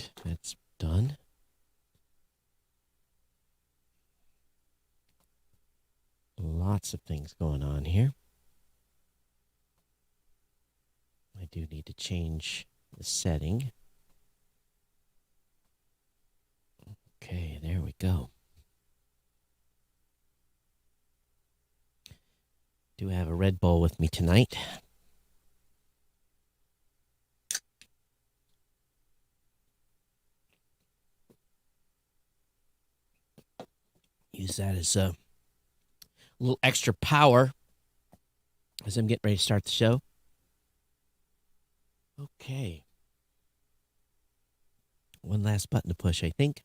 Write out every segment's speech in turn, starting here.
right, that's done. Lots of things going on here. I do need to change the setting. Okay, there we go. Do have a Red Bull with me tonight. Use that as a little extra power as I'm getting ready to start the show. Okay. One last button to push, I think.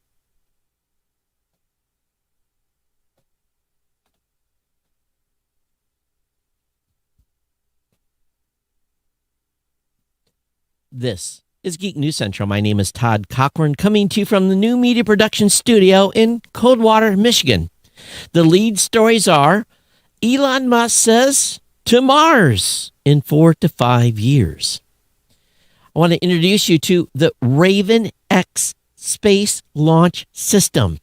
This is Geek News Central. My name is Todd Cochran, coming to you from the New Media Production Studio in Coldwater, Michigan. The lead stories are Elon Musk says to Mars in 4 to 5 years. I want to introduce you to the Raven X space launch system.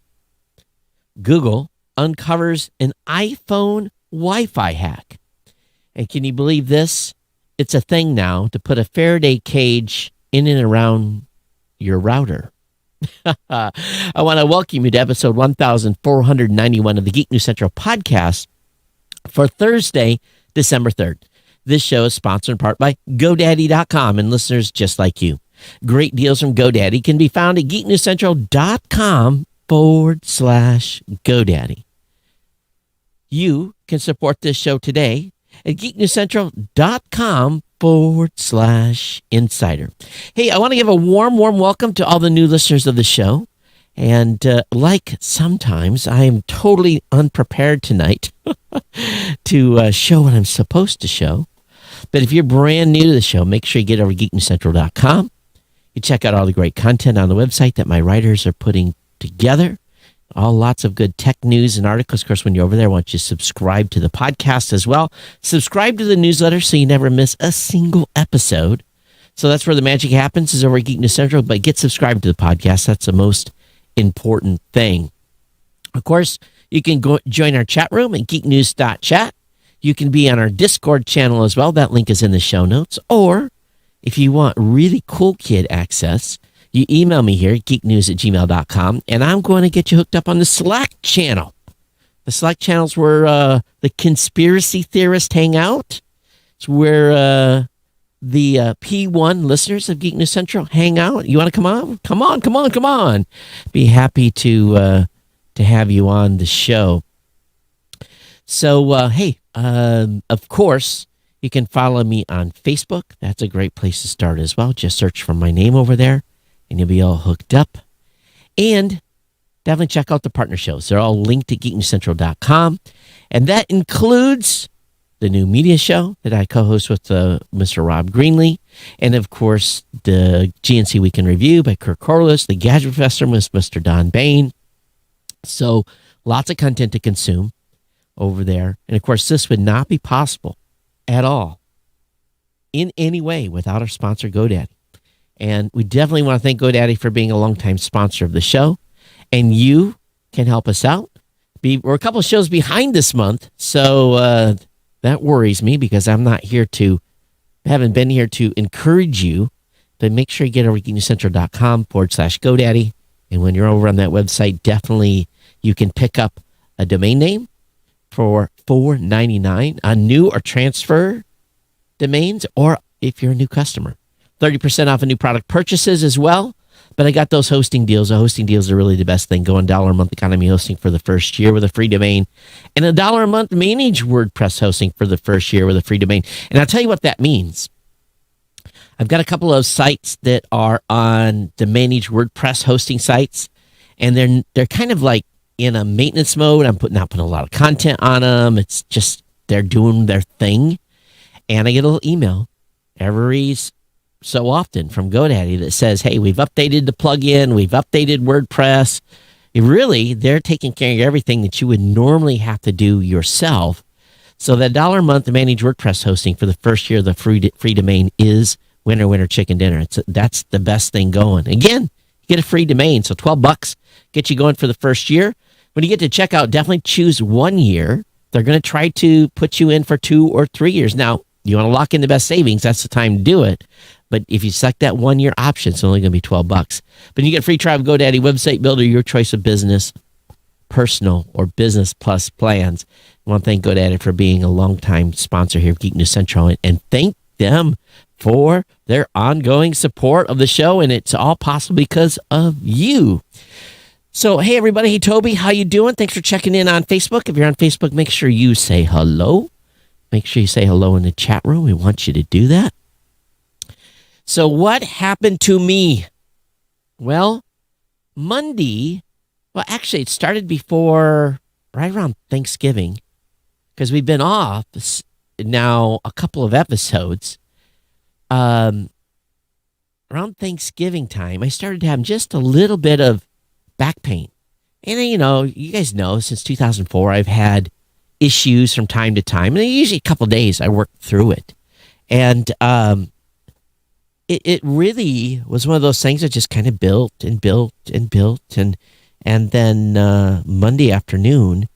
Google uncovers an iPhone Wi-Fi hack. And can you believe this? It's a thing now to put a Faraday cage in and around your router. I want to welcome you to episode 1491 of the Geek News Central podcast for Thursday, December 3rd. This show is sponsored in part by GoDaddy.com and listeners just like you. Great deals from GoDaddy can be found at geeknewscentral.com/GoDaddy. You can support this show today at geeknewscentral.com/insider. Hey, I want to give a warm welcome to all the new listeners of the show. And like sometimes, I am totally unprepared tonight to show what I'm supposed to show. But if you're brand new to the show, make sure you get over to geeknewscentral.com. You check out all the great content on the website that my writers are putting together. Lots of good tech news and articles. Of course, when you're over there, I want you to subscribe to the podcast as well. Subscribe to the newsletter so you never miss a single episode. So that's where the magic happens, is over at Geek News Central. But get subscribed to the podcast. That's the most important thing. Of course, you can go join our chat room at geeknews.chat. You can be on our Discord channel as well. That link is in the show notes. Or if you want really cool kid access, you email me here at geeknews@gmail.com, and I'm going to get you hooked up on the Slack channel. The Slack channel is where the conspiracy theorists hang out. It's where the P1 listeners of Geek News Central hang out. You want to come on? Come on. Be happy to have you on the show. So, hey, of course, you can follow me on Facebook. That's a great place to start as well. Just search for my name over there, and you'll be all hooked up. And definitely check out the partner shows. They're all linked to geeknewscentral.com. And that includes the new media show that I co-host with Mr. Rob Greenlee. And, of course, the GNC Week in Review by Kirk Corliss, the Gadget Professor with Mr. Don Bain. So lots of content to consume over there. And, of course, this would not be possible at all in any way without our sponsor, GoDaddy. And we definitely want to thank GoDaddy for being a longtime sponsor of the show. And you can help us out. We're a couple of shows behind this month, so that worries me because haven't been here to encourage you. But make sure you get over to geeknewscentral.com/GoDaddy. And when you're over on that website, definitely you can pick up a domain name for $4.99 on new or transfer domains, or if you're a new customer. 30% off of new product purchases as well. But I got those hosting deals. The hosting deals are really the best thing. Go on $1 a month economy hosting for the first year with a free domain, and $1 a month managed WordPress hosting for the first year with a free domain. And I'll tell you what that means. I've got a couple of sites that are on the managed WordPress hosting sites, and they're kind of like in a maintenance mode. I'm not putting a lot of content on them. It's just they're doing their thing, and I get a little email every so often from GoDaddy that says, hey, we've updated the plugin, we've updated WordPress. Really, they're taking care of everything that you would normally have to do yourself. So that $1 a month to manage WordPress hosting for the first year of the free domain is winner, chicken dinner. That's the best thing going. Again, you get a free domain. So $12 get you going for the first year. When you get to checkout, definitely choose 1 year. They're going to try to put you in for 2 or 3 years. Now, you want to lock in the best savings, that's the time to do it. But if you select that 1 year option, it's only going to be $12. But you get free trial of GoDaddy, website builder, your choice of business, personal or business plus plans. I want to thank GoDaddy for being a longtime sponsor here of Geek News Central, and thank them for their ongoing support of the show, and it's all possible because of you. So, hey, everybody. Hey, Toby, how you doing? Thanks for checking in on Facebook. If you're on Facebook, make sure you say hello. Make sure you say hello in the chat room. We want you to do that. So what happened to me? Well, Monday, well, actually, it started before, right around Thanksgiving, because we've been off now a couple of episodes. Around Thanksgiving time, I started having just a little bit of back pain. And, you know, you guys know, since 2004, I've had issues from time to time. And usually a couple of days, I work through it. And it really was one of those things that just kind of built and built and built. And then Monday afternoon,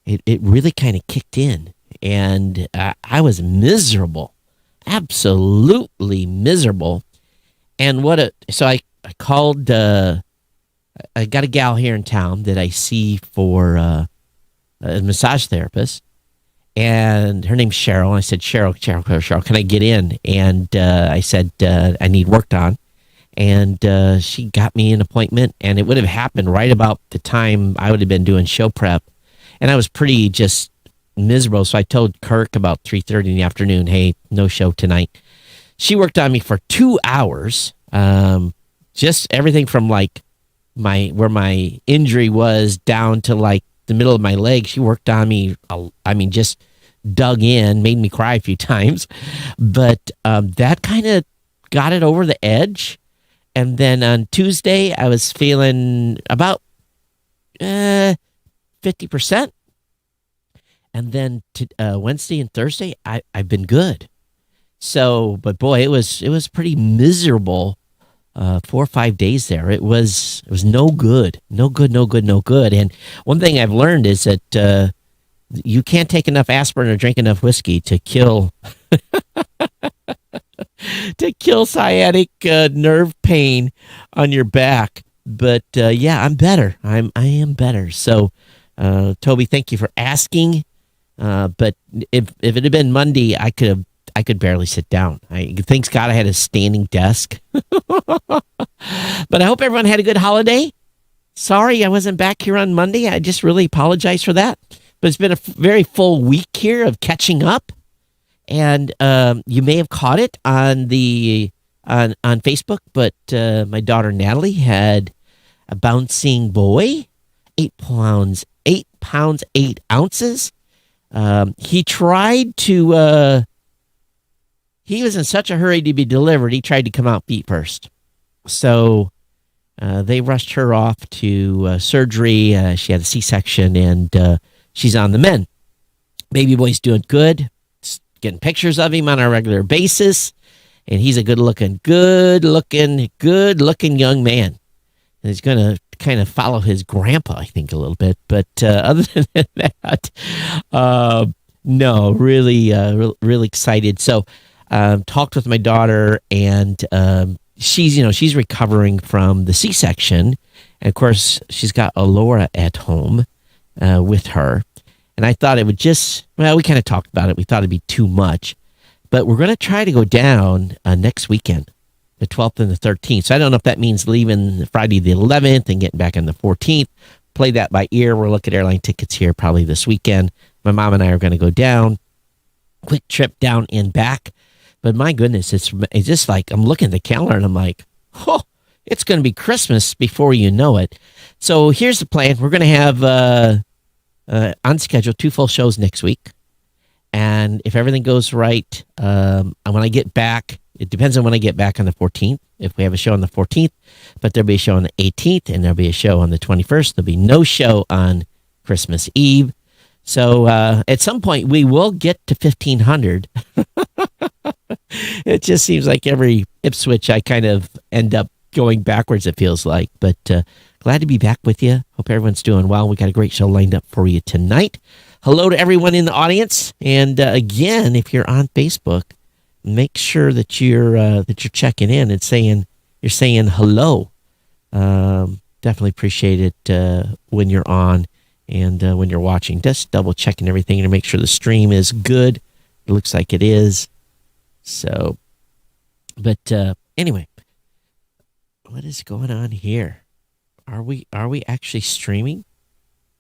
it really kind of kicked in. And I was miserable, absolutely miserable. And so I called, I got a gal here in town that I see for a massage therapist, and her name's Cheryl. And I said, Cheryl, can I get in? And I said, I need worked on. And she got me an appointment, and it would have happened right about the time I would have been doing show prep. And I was pretty just miserable. So I told Kirk about 3:30 in the afternoon, hey, no show tonight. She worked on me for 2 hours. Just everything from like where my injury was down to like the middle of my leg. She worked on me. I mean, just dug in, made me cry a few times, but that kind of got it over the edge. And then on Tuesday, I was feeling about 50%. And then Wednesday and Thursday, I've been good. So, but boy, it was pretty miserable. 4 or 5 days there. It was no good. And one thing I've learned is that you can't take enough aspirin or drink enough whiskey to kill sciatic nerve pain on your back. But yeah, I'm better. I am better. So, Toby, thank you for asking. But if it had been Monday, I could barely sit down. Thanks God I had a standing desk. But I hope everyone had a good holiday. Sorry I wasn't back here on Monday. I just really apologize for that. But it's been a very full week here of catching up. And you may have caught it on Facebook, but my daughter Natalie had a bouncing boy, 8 pounds, 8 ounces. He tried to... He was in such a hurry to be delivered, he tried to come out feet first. So they rushed her off to surgery. She had a C-section, and she's on the mend. Baby boy's doing good. Getting pictures of him on a regular basis. And he's a good-looking young man. And he's going to kind of follow his grandpa, I think, a little bit. But other than that, no, really excited. So... talked with my daughter, and she's recovering from the C-section. And of course, she's got Alora at home with her. And I thought it would we kind of talked about it. We thought it'd be too much. But we're going to try to go down next weekend, the 12th and the 13th. So I don't know if that means leaving Friday the 11th and getting back on the 14th. Play that by ear. We'll look at airline tickets here probably this weekend. My mom and I are going to go down. Quick trip down and back. But my goodness, it's just like I'm looking at the calendar and I'm like, oh, it's going to be Christmas before you know it. So here's the plan. We're going to have on schedule 2 full shows next week. And if everything goes right, when I get back, it depends on when I get back on the 14th. If we have a show on the 14th, but there'll be a show on the 18th, and there'll be a show on the 21st. There'll be no show on Christmas Eve. So at some point, we will get to 1,500. It just seems like every Ipswich I kind of end up going backwards, it feels like. But glad to be back with you. Hope everyone's doing well. We got a great show lined up for you tonight. Hello to everyone in the audience. And again, if you're on Facebook, make sure that you're checking in and saying hello. Definitely appreciate it when you're on and when you're watching. Just double checking everything to make sure the stream is good. It looks like it is. So, but anyway, what is going on here? Are we actually streaming?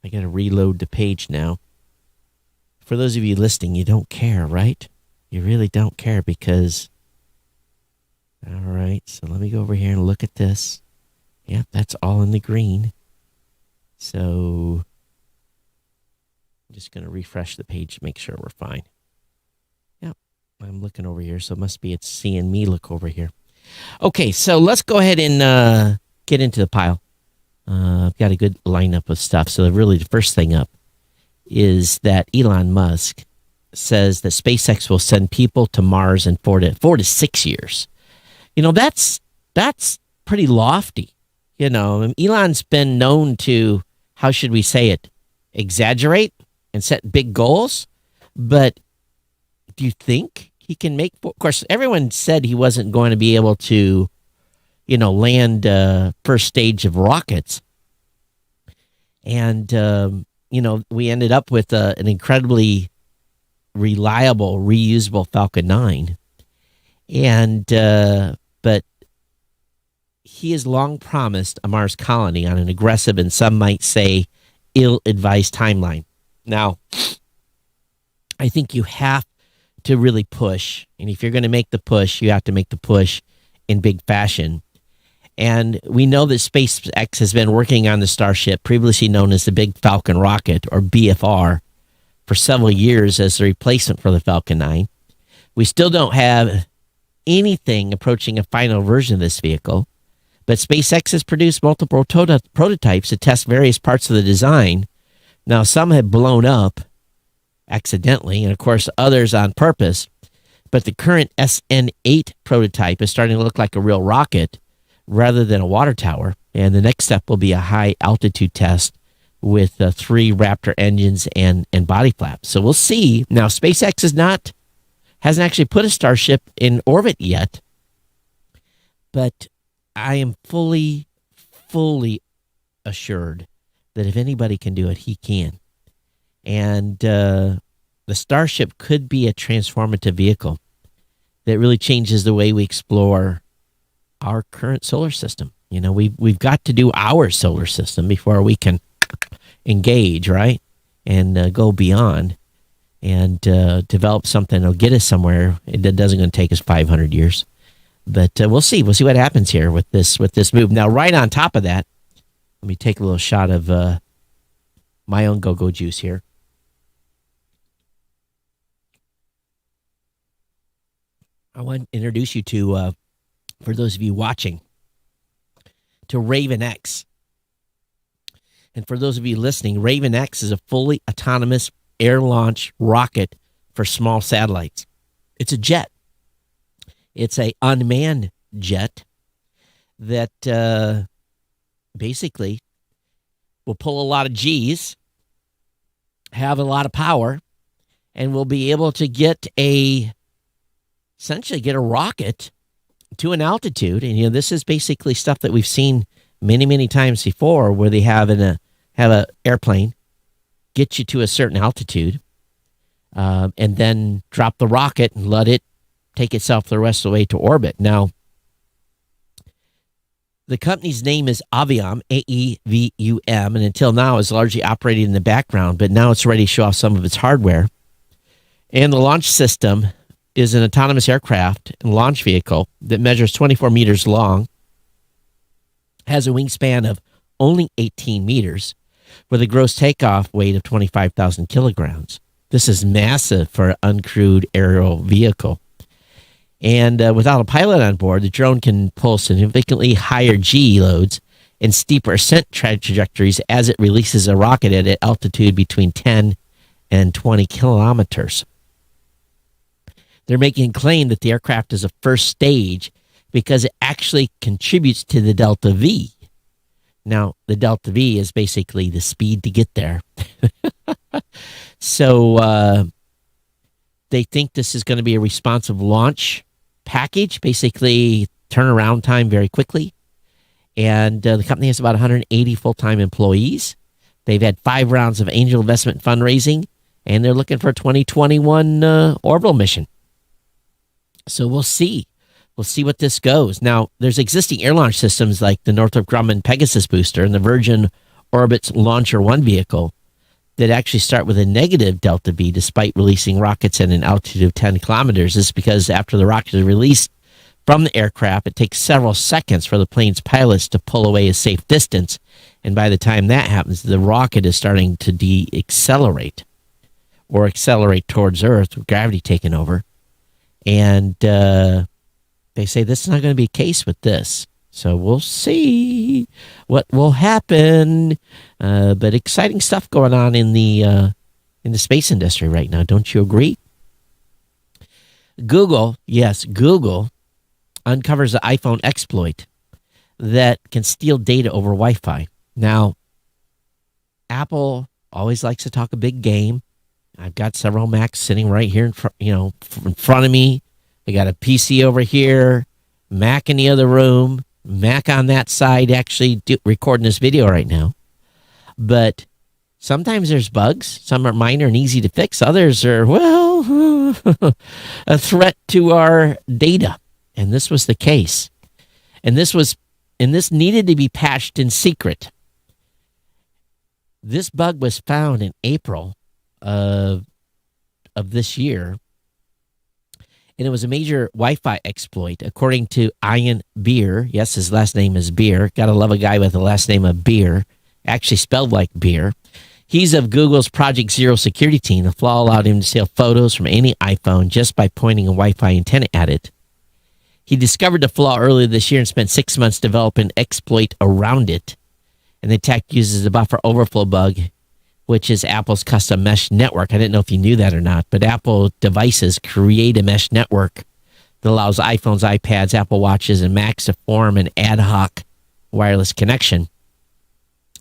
I got to reload the page now. For those of you listening, you don't care, right? You really don't care because... All right, so let me go over here and look at this. Yep, that's all in the green. So I'm just going to refresh the page to make sure we're fine. Yep, I'm looking over here, so it must be it's seeing me look over here. Okay, so let's go ahead and get into the pile. I've got a good lineup of stuff. So really the first thing up is that Elon Musk says that SpaceX will send people to Mars in 4 to 6 years. You know, that's pretty lofty. You know, Elon's been known to, how should we say it, exaggerate and set big goals. But do you think he can make, of course, everyone said he wasn't going to be able to, you know, land first stage of rockets. And, you know, we ended up with an incredibly reliable, reusable Falcon 9. And, but he has long promised a Mars colony on an aggressive and some might say ill-advised timeline. Now, I think you have to really push. And if you're going to make the push, you have to make the push in big fashion. And we know that SpaceX has been working on the Starship, previously known as the Big Falcon rocket, or BFR, for several years as the replacement for the Falcon 9. We still don't have anything approaching a final version of this vehicle, but SpaceX has produced multiple prototypes to test various parts of the design. Now, some have blown up accidentally, and of course, others on purpose, but the current SN8 prototype is starting to look like a real rocket rather than a water tower, and the next step will be a high-altitude test with 3 Raptor engines and body flaps. So we'll see. Now, SpaceX hasn't actually put a Starship in orbit yet, but I am fully assured that if anybody can do it, he can. And the Starship could be a transformative vehicle that really changes the way we explore our current solar system. You know, we've got to do our solar system before we can engage, right? And go beyond and develop something that'll get us somewhere. It doesn't going to take us 500 years. But we'll see. We'll see what happens here with this move. Now, right on top of that, let me take a little shot of my own go-go juice here. I want to introduce you to, for those of you watching, to Raven X. And for those of you listening, Raven X is a fully autonomous air launch rocket for small satellites. It's a jet. It's a unmanned jet that basically will pull a lot of G's, have a lot of power, and will be able to essentially get a rocket to an altitude. And, you know, this is basically stuff that we've seen many, many times before, where they have an airplane get you to a certain altitude and then drop the rocket and let it take itself the rest of the way to orbit. Now, the company's name is Aviom, A-E-V-U-M, and until now is largely operating in the background, but now it's ready to show off some of its hardware. And the launch system is an autonomous aircraft and launch vehicle that measures 24 meters long, has a wingspan of only 18 meters, with a gross takeoff weight of 25,000 kilograms. This is massive for an uncrewed aerial vehicle. And without a pilot on board, the drone can pull significantly higher G loads and steeper ascent trajectories as it releases a rocket at an altitude between 10 and 20 kilometers. They're making a claim that the aircraft is a first stage because it actually contributes to the delta V. Now, the delta V is basically the speed to get there. So they think this is going to be a responsive launch package, basically turnaround time very quickly. And the company has about 180 full-time employees. They've had 5 rounds of angel investment fundraising, and they're looking for a 2021 orbital mission. So we'll see. We'll see what this goes. Now, there's existing air launch systems like the Northrop Grumman Pegasus booster and the Virgin Orbit's Launcher 1 vehicle that actually start with a negative delta V despite releasing rockets at an altitude of 10 kilometers. This is because after the rocket is released from the aircraft, it takes several seconds for the plane's pilots to pull away a safe distance. And by the time that happens, the rocket is starting to de-accelerate or accelerate towards Earth with gravity taking over. And they say this is not going to be a case with this. So we'll see what will happen. But exciting stuff going on in the space industry right now. Don't you agree? Google uncovers the iPhone exploit that can steal data over Wi-Fi. Now, Apple always likes to talk a big game. I've got several Macs sitting right here in front of me. I got a PC over here, Mac in the other room, Mac on that side actually recording this video right now. But sometimes there's bugs. Some are minor and easy to fix. Others are, well, a threat to our data. And this was the case. And this needed to be patched in secret. This bug was found in April of this year. And it was a major Wi-Fi exploit, according to Ian Beer. Yes, his last name is Beer. Gotta love a guy with the last name of Beer. Actually spelled like beer. He's of Google's Project Zero security team. The flaw allowed him to steal photos from any iPhone just by pointing a Wi-Fi antenna at it. He discovered the flaw earlier this year and spent 6 months developing an exploit around it. And the attack uses the buffer overflow bug, which is Apple's custom mesh network. I didn't know if you knew that or not, but Apple devices create a mesh network that allows iPhones, iPads, Apple Watches, and Macs to form an ad hoc wireless connection.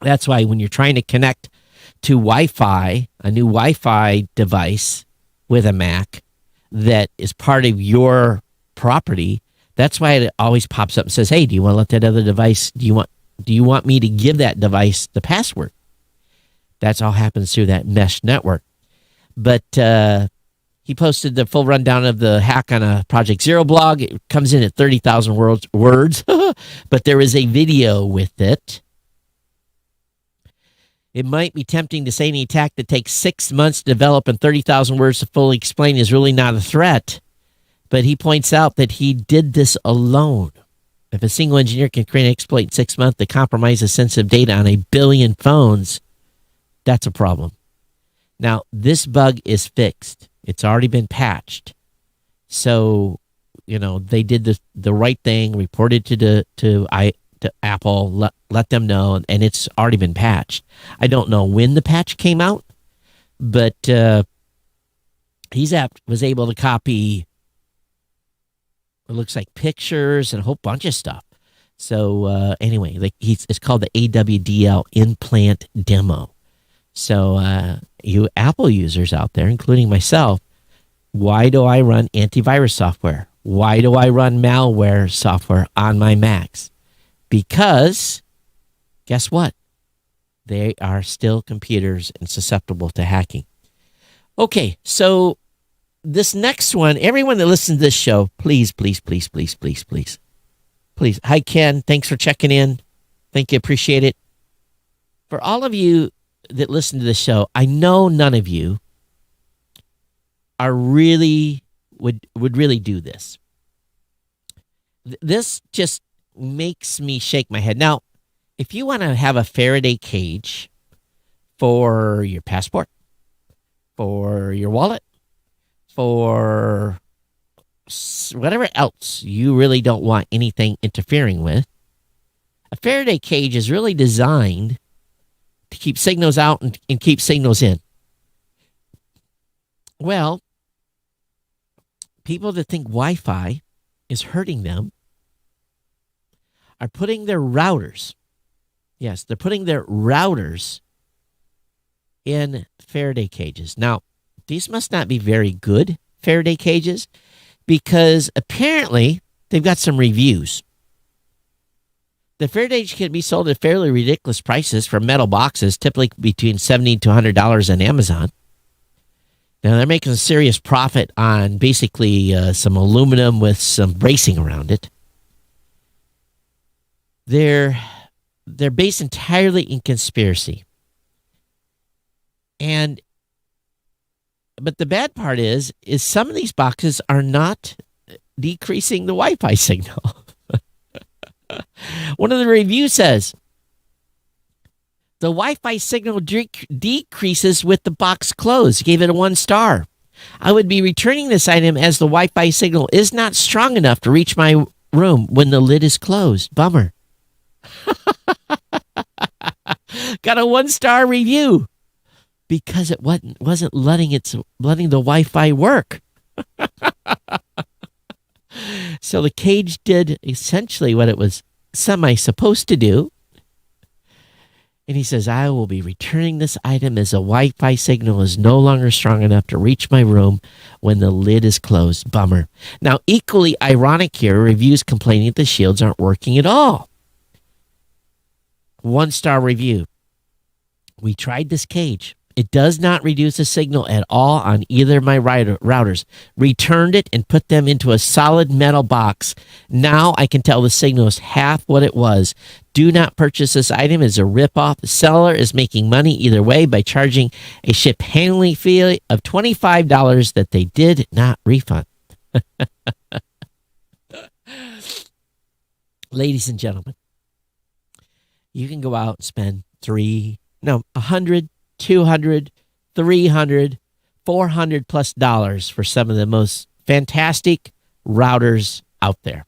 That's why when you're trying to connect to Wi-Fi, a new Wi-Fi device with a Mac that is part of your property, that's why it always pops up and says, hey, do you want to let that other device, do you want me to give that device the password? That's all happens through that mesh network. But he posted the full rundown of the hack on a Project Zero blog. It comes in at 30,000 words, but there is a video with it. It might be tempting to say any attack that takes 6 months to develop and 30,000 words to fully explain is really not a threat. But he points out that he did this alone. If a single engineer can create an exploit in 6 months that compromises sensitive data on 1 billion phones, that's a problem. Now, this bug is fixed. It's already been patched. So, they did the right thing, reported to Apple, let them know, and it's already been patched. I don't know when the patch came out, but was able to copy, it looks like pictures and a whole bunch of stuff. So anyway, it's called the AWDL implant demo. So you Apple users out there, including myself, why do I run antivirus software? Why do I run malware software on my Macs? Because guess what? They are still computers and susceptible to hacking. Okay, so this next one, everyone that listens to this show, please. Hi, Ken. Thanks for checking in. Thank you. Appreciate it. For all of you that listen to the show, I know none of you are really would really do this. This just makes me shake my head. Now, if you want to have a Faraday cage for your passport, for your wallet, for whatever else you really don't want anything interfering with, a Faraday cage is really designed to keep signals out and keep signals in. Well, people that think Wi-Fi is hurting them are putting their routers, yes, they're putting their routers in Faraday cages. Now, these must not be very good Faraday cages because apparently they've got some reviews. The Faraday can be sold at fairly ridiculous prices for metal boxes, typically between $70 to $100 on Amazon. Now, they're making a serious profit on basically some aluminum with some bracing around it. They're based entirely in conspiracy. But the bad part is some of these boxes are not decreasing the Wi-Fi signal. One of the reviews says, the Wi-Fi signal decreases with the box closed. Gave it a 1 star. I would be returning this item as the Wi-Fi signal is not strong enough to reach my room when the lid is closed. Bummer. Got a 1 star review because it wasn't letting the Wi-Fi work. So the cage did essentially what it was supposed to do. And he says, I will be returning this item as a Wi-Fi signal is no longer strong enough to reach my room when the lid is closed. Bummer. Now, equally ironic here, reviews complaining that the shields aren't working at all. 1 star review. We tried this cage. It does not reduce the signal at all on either of my routers. Returned it and put them into a solid metal box. Now I can tell the signal is half what it was. Do not purchase this item as a ripoff. The seller is making money either way by charging a ship handling fee of $25 that they did not refund. Ladies and gentlemen, you can go out and spend $100, $200, $300, $400 plus dollars for some of the most fantastic routers out there.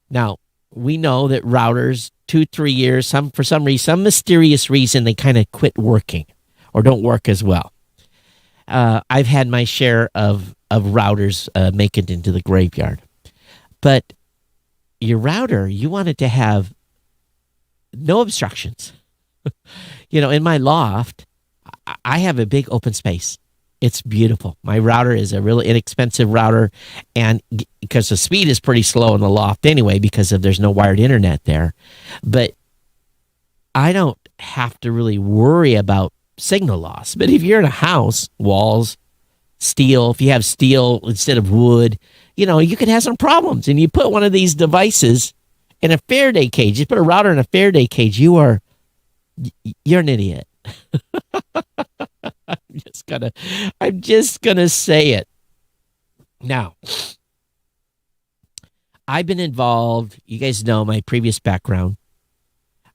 Now, we know that routers, 2-3 years, for some reason, some mysterious reason, they kind of quit working or don't work as well. I've had my share of routers make it into the graveyard. But your router, you want it to have no obstructions. In my loft, I have a big open space. It's beautiful. My router is a really inexpensive router, and because the speed is pretty slow in the loft anyway, because there's no wired internet there. But I don't have to really worry about signal loss. But if you're in a house, walls, steel, if you have steel instead of wood, you could have some problems. And you put one of these devices in a Faraday cage. You put a router in a Faraday cage, you're an idiot. I'm just gonna say it. Now, I've been involved. You guys know my previous background.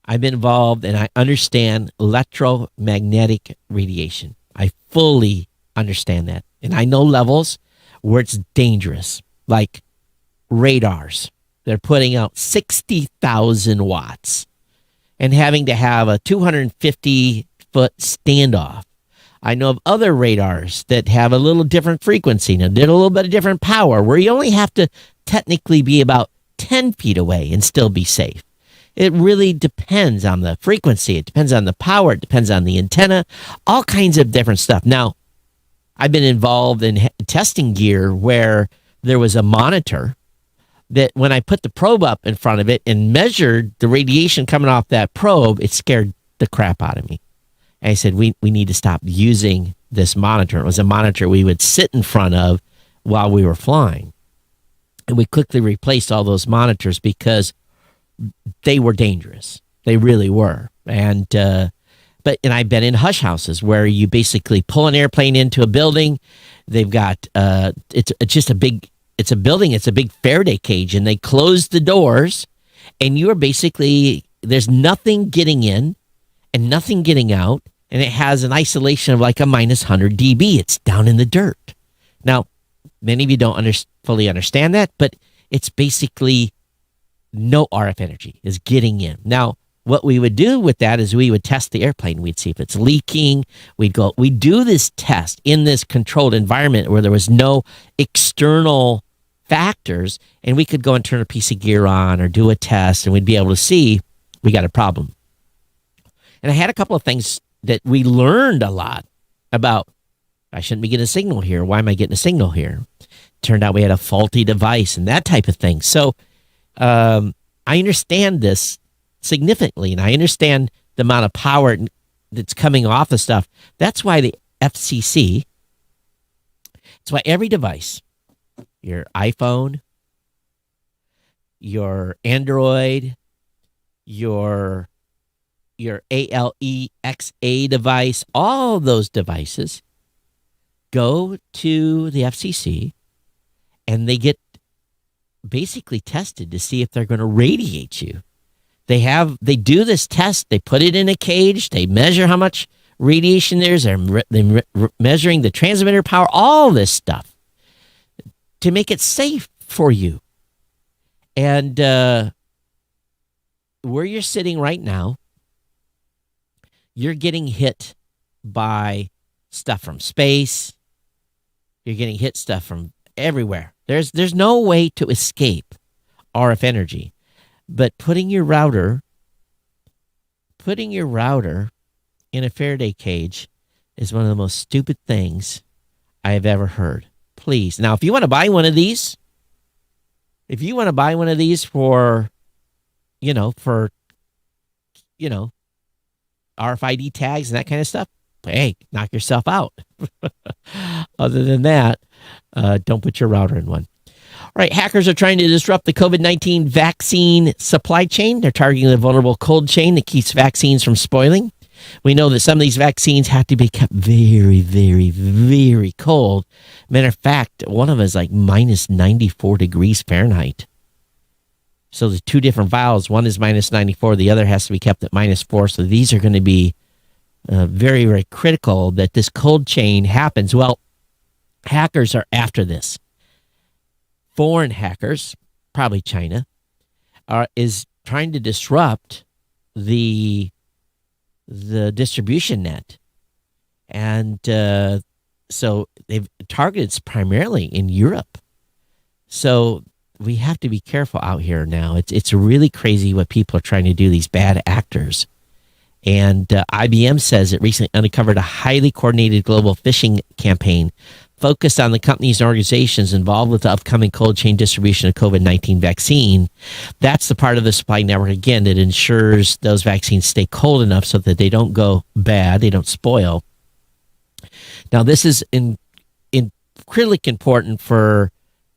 I've been involved and I understand electromagnetic radiation. I fully understand that. And I know levels where it's dangerous, like radars. They're putting out 60,000 watts and having to have a 250-foot standoff. I know of other radars that have a little different frequency and a little bit of different power where you only have to technically be about 10 feet away and still be safe. It really depends on the frequency. It depends on the power. It depends on the antenna, all kinds of different stuff. Now, I've been involved in testing gear where there was a monitor that when I put the probe up in front of it and measured the radiation coming off that probe, it scared the crap out of me. And I said, we need to stop using this monitor. It was a monitor we would sit in front of while we were flying. And we quickly replaced all those monitors because they were dangerous. They really were. And I've been in hush houses where you basically pull an airplane into a building. They've got, it's a building, it's a big Faraday cage, and they close the doors, and you are basically, there's nothing getting in and nothing getting out, and it has an isolation of like a minus 100 dB. It's down in the dirt. Now, many of you don't fully understand that, but it's basically no RF energy is getting in. Now, what we would do with that is we would test the airplane. We'd see if it's leaking. We'd do this test in this controlled environment where there was no external factors, and we could go and turn a piece of gear on or do a test, and we'd be able to see we got a problem. And I had a couple of things that we learned a lot about. I shouldn't be getting a signal here. Why am I getting a signal here? Turned out we had a faulty device and that type of thing. So I understand this significantly, and I understand the amount of power that's coming off of stuff. That's why the FCC, that's why every device, your iPhone, your Android, your ALEXA device, all those devices go to the FCC and they get basically tested to see if they're going to radiate you. They do this test, they put it in a cage, they measure how much radiation there is, they're measuring the transmitter power, all this stuff to make it safe for you. And where you're sitting right now, you're getting hit by stuff from space. You're getting hit stuff from everywhere. There's no way to escape RF energy. But putting your router in a Faraday cage is one of the most stupid things I have ever heard. Please. Now, if you want to buy one of these, for RFID tags and that kind of stuff, hey, knock yourself out. Other than that, don't put your router in one. All right, hackers are trying to disrupt the COVID-19 vaccine supply chain. They're targeting the vulnerable cold chain that keeps vaccines from spoiling. We know that some of these vaccines have to be kept very, very, very cold. Matter of fact, one of them is like minus 94 degrees Fahrenheit. So there's two different vials. One is minus 94. The other has to be kept at minus 4. So these are going to be very, very critical that this cold chain happens. Well, hackers are after this. Foreign hackers, probably China, is trying to disrupt the distribution net. And so they've targeted primarily in Europe. So we have to be careful out here now. It's really crazy what people are trying to do, these bad actors. And IBM says it recently uncovered a highly coordinated global phishing campaign focused on the companies and organizations involved with the upcoming cold chain distribution of COVID-19 vaccine. That's the part of the supply network, again, that ensures those vaccines stay cold enough so that they don't go bad, they don't spoil. Now, this is critically important for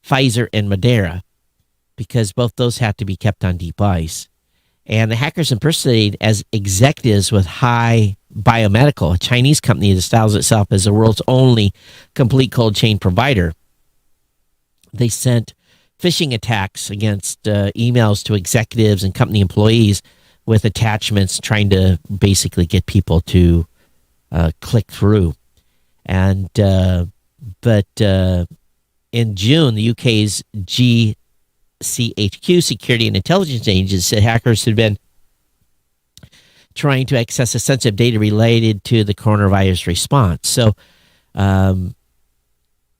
Pfizer and Moderna because both those have to be kept on deep ice. And the hackers impersonated as executives with High Biomedical, a Chinese company that styles itself as the world's only complete cold chain provider. They sent phishing attacks against emails to executives and company employees with attachments trying to basically get people to click through. And but in June, the UK's GCHQ, Security and Intelligence Agency, said hackers had been trying to access the sensitive data related to the coronavirus response. So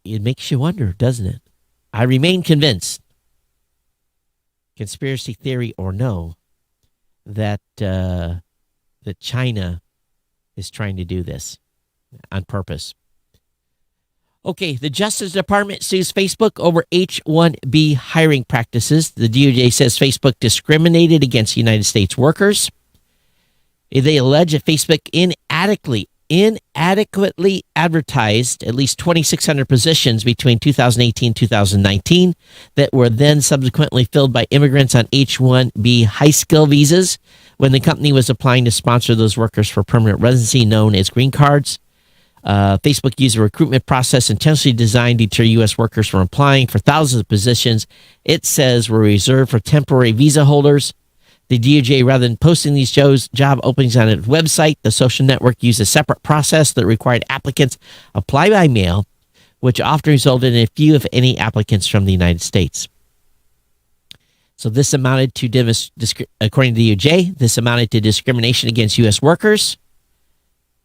it makes you wonder, doesn't it? I remain convinced, conspiracy theory or no, that that China is trying to do this on purpose. Okay, the Justice Department sues Facebook over H-1B hiring practices. The DOJ says Facebook discriminated against United States workers. They allege that Facebook inadequately advertised at least 2,600 positions between 2018 and 2019 that were then subsequently filled by immigrants on H-1B high-skill visas when the company was applying to sponsor those workers for permanent residency known as green cards. Facebook used a recruitment process intentionally designed to deter U.S. workers from applying for thousands of positions it says were reserved for temporary visa holders. The DOJ, rather than posting these job openings on its website, the social network used a separate process that required applicants apply by mail, which often resulted in a few, if any, applicants from the United States. So this amounted to, according to the DOJ, this amounted to discrimination against U.S. workers.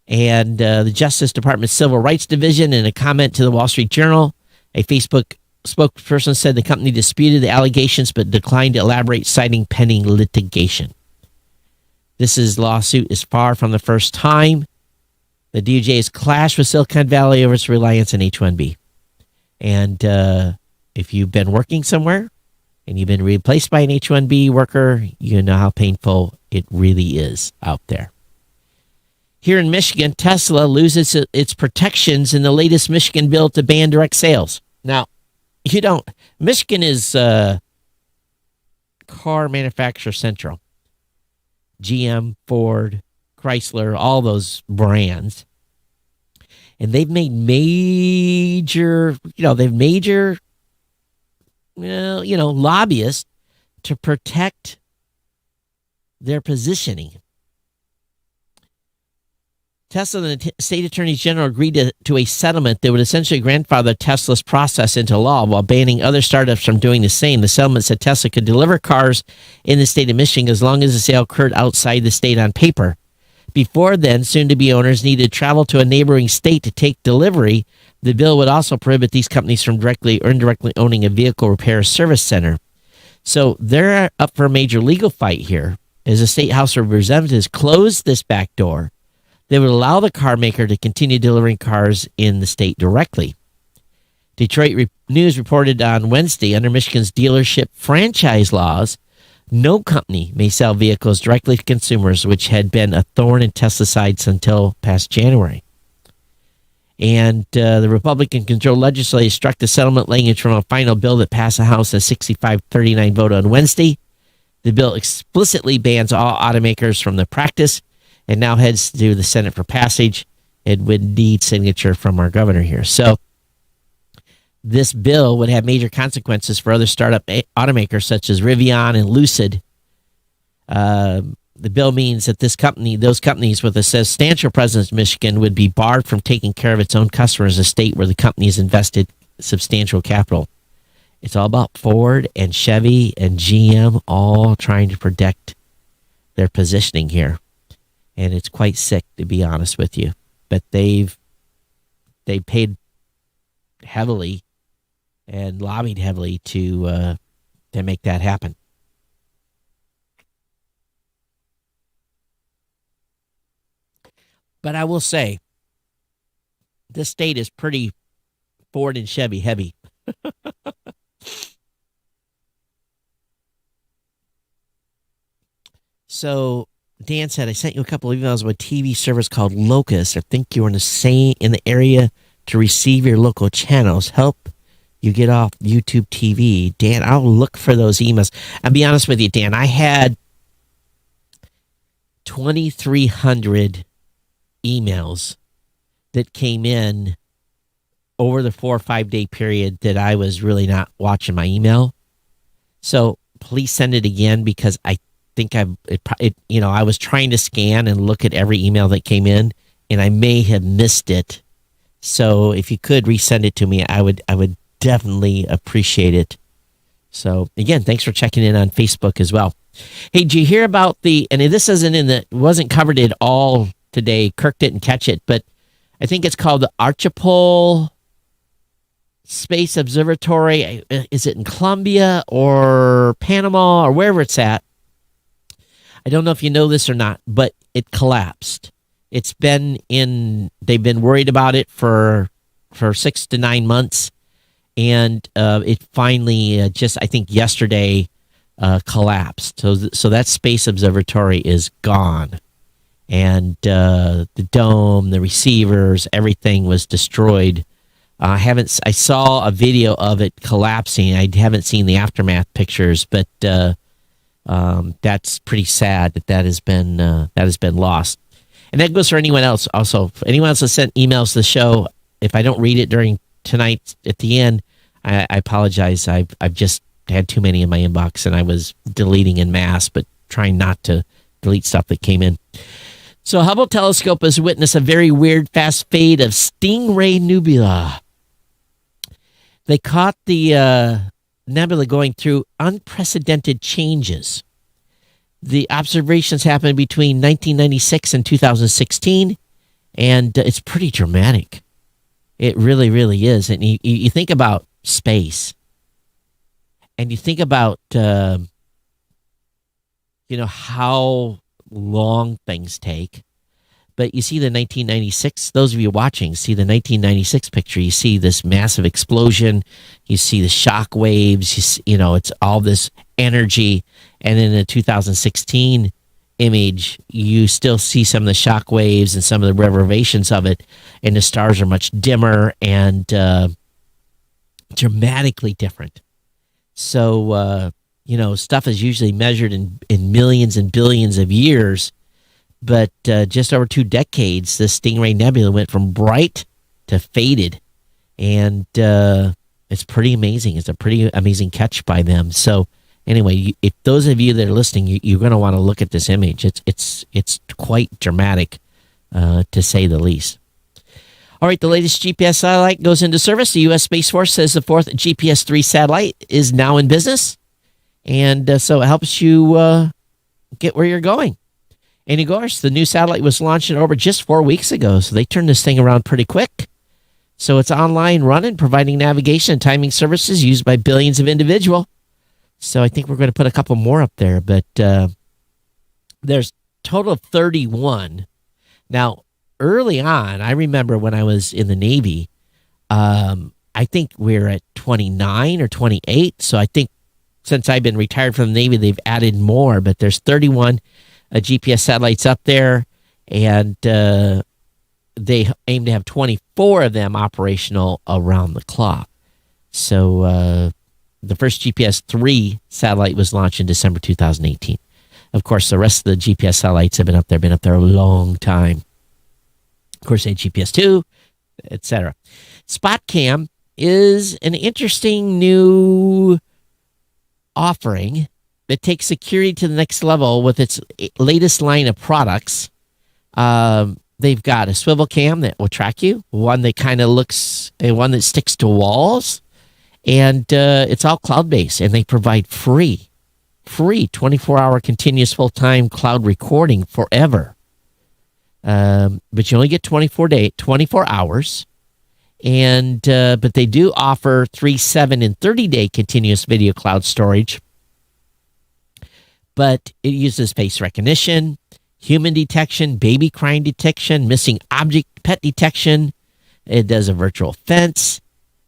And the Justice Department's Civil Rights Division, in a comment to the Wall Street Journal, a Facebook spokesperson said the company disputed the allegations but declined to elaborate, citing pending litigation. This lawsuit is far from the first time the DOJ has clashed with Silicon Valley over its reliance on H-1B. And if you've been working somewhere and you've been replaced by an H-1B worker, you know how painful it really is out there. Here in Michigan, Tesla loses its protections in the latest Michigan bill to ban direct sales. Now, Michigan is car manufacturer central. GM, Ford, Chrysler, all those brands. And they've made major lobbyists to protect their positioning. Tesla and the state attorneys general agreed to a settlement that would essentially grandfather Tesla's process into law while banning other startups from doing the same. The settlement said Tesla could deliver cars in the state of Michigan as long as the sale occurred outside the state on paper. Before then, soon-to-be owners needed to travel to a neighboring state to take delivery. The bill would also prohibit these companies from directly or indirectly owning a vehicle repair service center. So they're up for a major legal fight here as the State House of Representatives closed this back door. They would allow the car maker to continue delivering cars in the state directly. Detroit News reported on Wednesday, under Michigan's dealership franchise laws, no company may sell vehicles directly to consumers, which had been a thorn in Tesla's side until past January. And the Republican-controlled legislature struck the settlement language from a final bill that passed the House a 65-39 vote on Wednesday. The bill explicitly bans all automakers from the practice and now heads to the Senate for passage. It would need signature from our governor here. So this bill would have major consequences for other startup automakers such as Rivian and Lucid. The bill means that those companies with a substantial presence in Michigan would be barred from taking care of its own customers, a state where the company has invested substantial capital. It's all about Ford and Chevy and GM all trying to protect their positioning here. And it's quite sick, to be honest with you. But they paid heavily and lobbied heavily to make that happen. But I will say, this state is pretty Ford and Chevy heavy. So Dan said, I sent you a couple of emails of a TV service called Locus. I think you're in the area to receive your local channels. Help you get off YouTube TV. Dan, I'll look for those emails. I'll be honest with you, Dan. I had 2,300 emails that came in over the 4 or 5 day period that I was really not watching my email. So please send it again, because I think I was trying to scan and look at every email that came in, and I may have missed it. So if you could resend it to me, I would definitely appreciate it. So again, thanks for checking in on Facebook as well. Hey, did you hear about and this wasn't covered at all today. Kirk didn't catch it, but I think it's called the Archipel Space Observatory. Is it in Colombia or Panama or wherever it's at? I don't know if you know this or not, but it collapsed. They've been worried about it for 6 to 9 months. And it finally I think yesterday collapsed. So that space observatory is gone. And the dome, the receivers, everything was destroyed. I saw a video of it collapsing. I haven't seen the aftermath pictures, but that's pretty sad that has been lost. And that goes for anyone else also. For anyone else that sent emails to the show, if I don't read it during tonight at the end, I apologize. I've just had too many in my inbox, and I was deleting en masse, but trying not to delete stuff that came in. So Hubble telescope has witnessed a very weird fast fade of Stingray Nebula. They caught the nebula going through unprecedented changes. The observations happened between 1996 and 2016, and it's pretty dramatic. It really, really is. And you think about space, and you think about how long things take. But you see the 1996, those of you watching see the 1996 picture. You see this massive explosion. You see the shock waves. It's all this energy. And in the 2016 image, you still see some of the shock waves and some of the reverberations of it. And the stars are much dimmer and dramatically different. So, stuff is usually measured in millions and billions of years. But just over 2 decades, the Stingray Nebula went from bright to faded. And it's pretty amazing. It's a pretty amazing catch by them. So anyway, if those of you that are listening, you're going to want to look at this image. It's quite dramatic, to say the least. All right, the latest GPS satellite goes into service. The U.S. Space Force says the 4th GPS-3 satellite is now in business. And so it helps you get where you're going. And of course, the new satellite was launched in orbit just 4 weeks ago, so they turned this thing around pretty quick. So it's online running, providing navigation and timing services used by billions of individuals. So I think we're going to put a couple more up there, but there's a total of 31. Now, early on, I remember when I was in the Navy, I think we're at 29 or 28. So I think since I've been retired from the Navy, they've added more, but there's 31 GPS satellites up there, and they aim to have 24 of them operational around the clock. So the first GPS-3 satellite was launched in December 2018. Of course, the rest of the GPS satellites have been up there a long time. Of course, they had GPS-2, etc. SpotCam is an interesting new offering that takes security to the next level with its latest line of products. They've got a swivel cam that will track you, one that kind of looks, one that sticks to walls, and it's all cloud-based, and they provide free 24-hour continuous full-time cloud recording forever. But you only get 24 hours, and but they do offer 3, 7, and 30-day continuous video cloud storage. But it uses face recognition, human detection, baby crying detection, missing object pet detection. It does a virtual fence,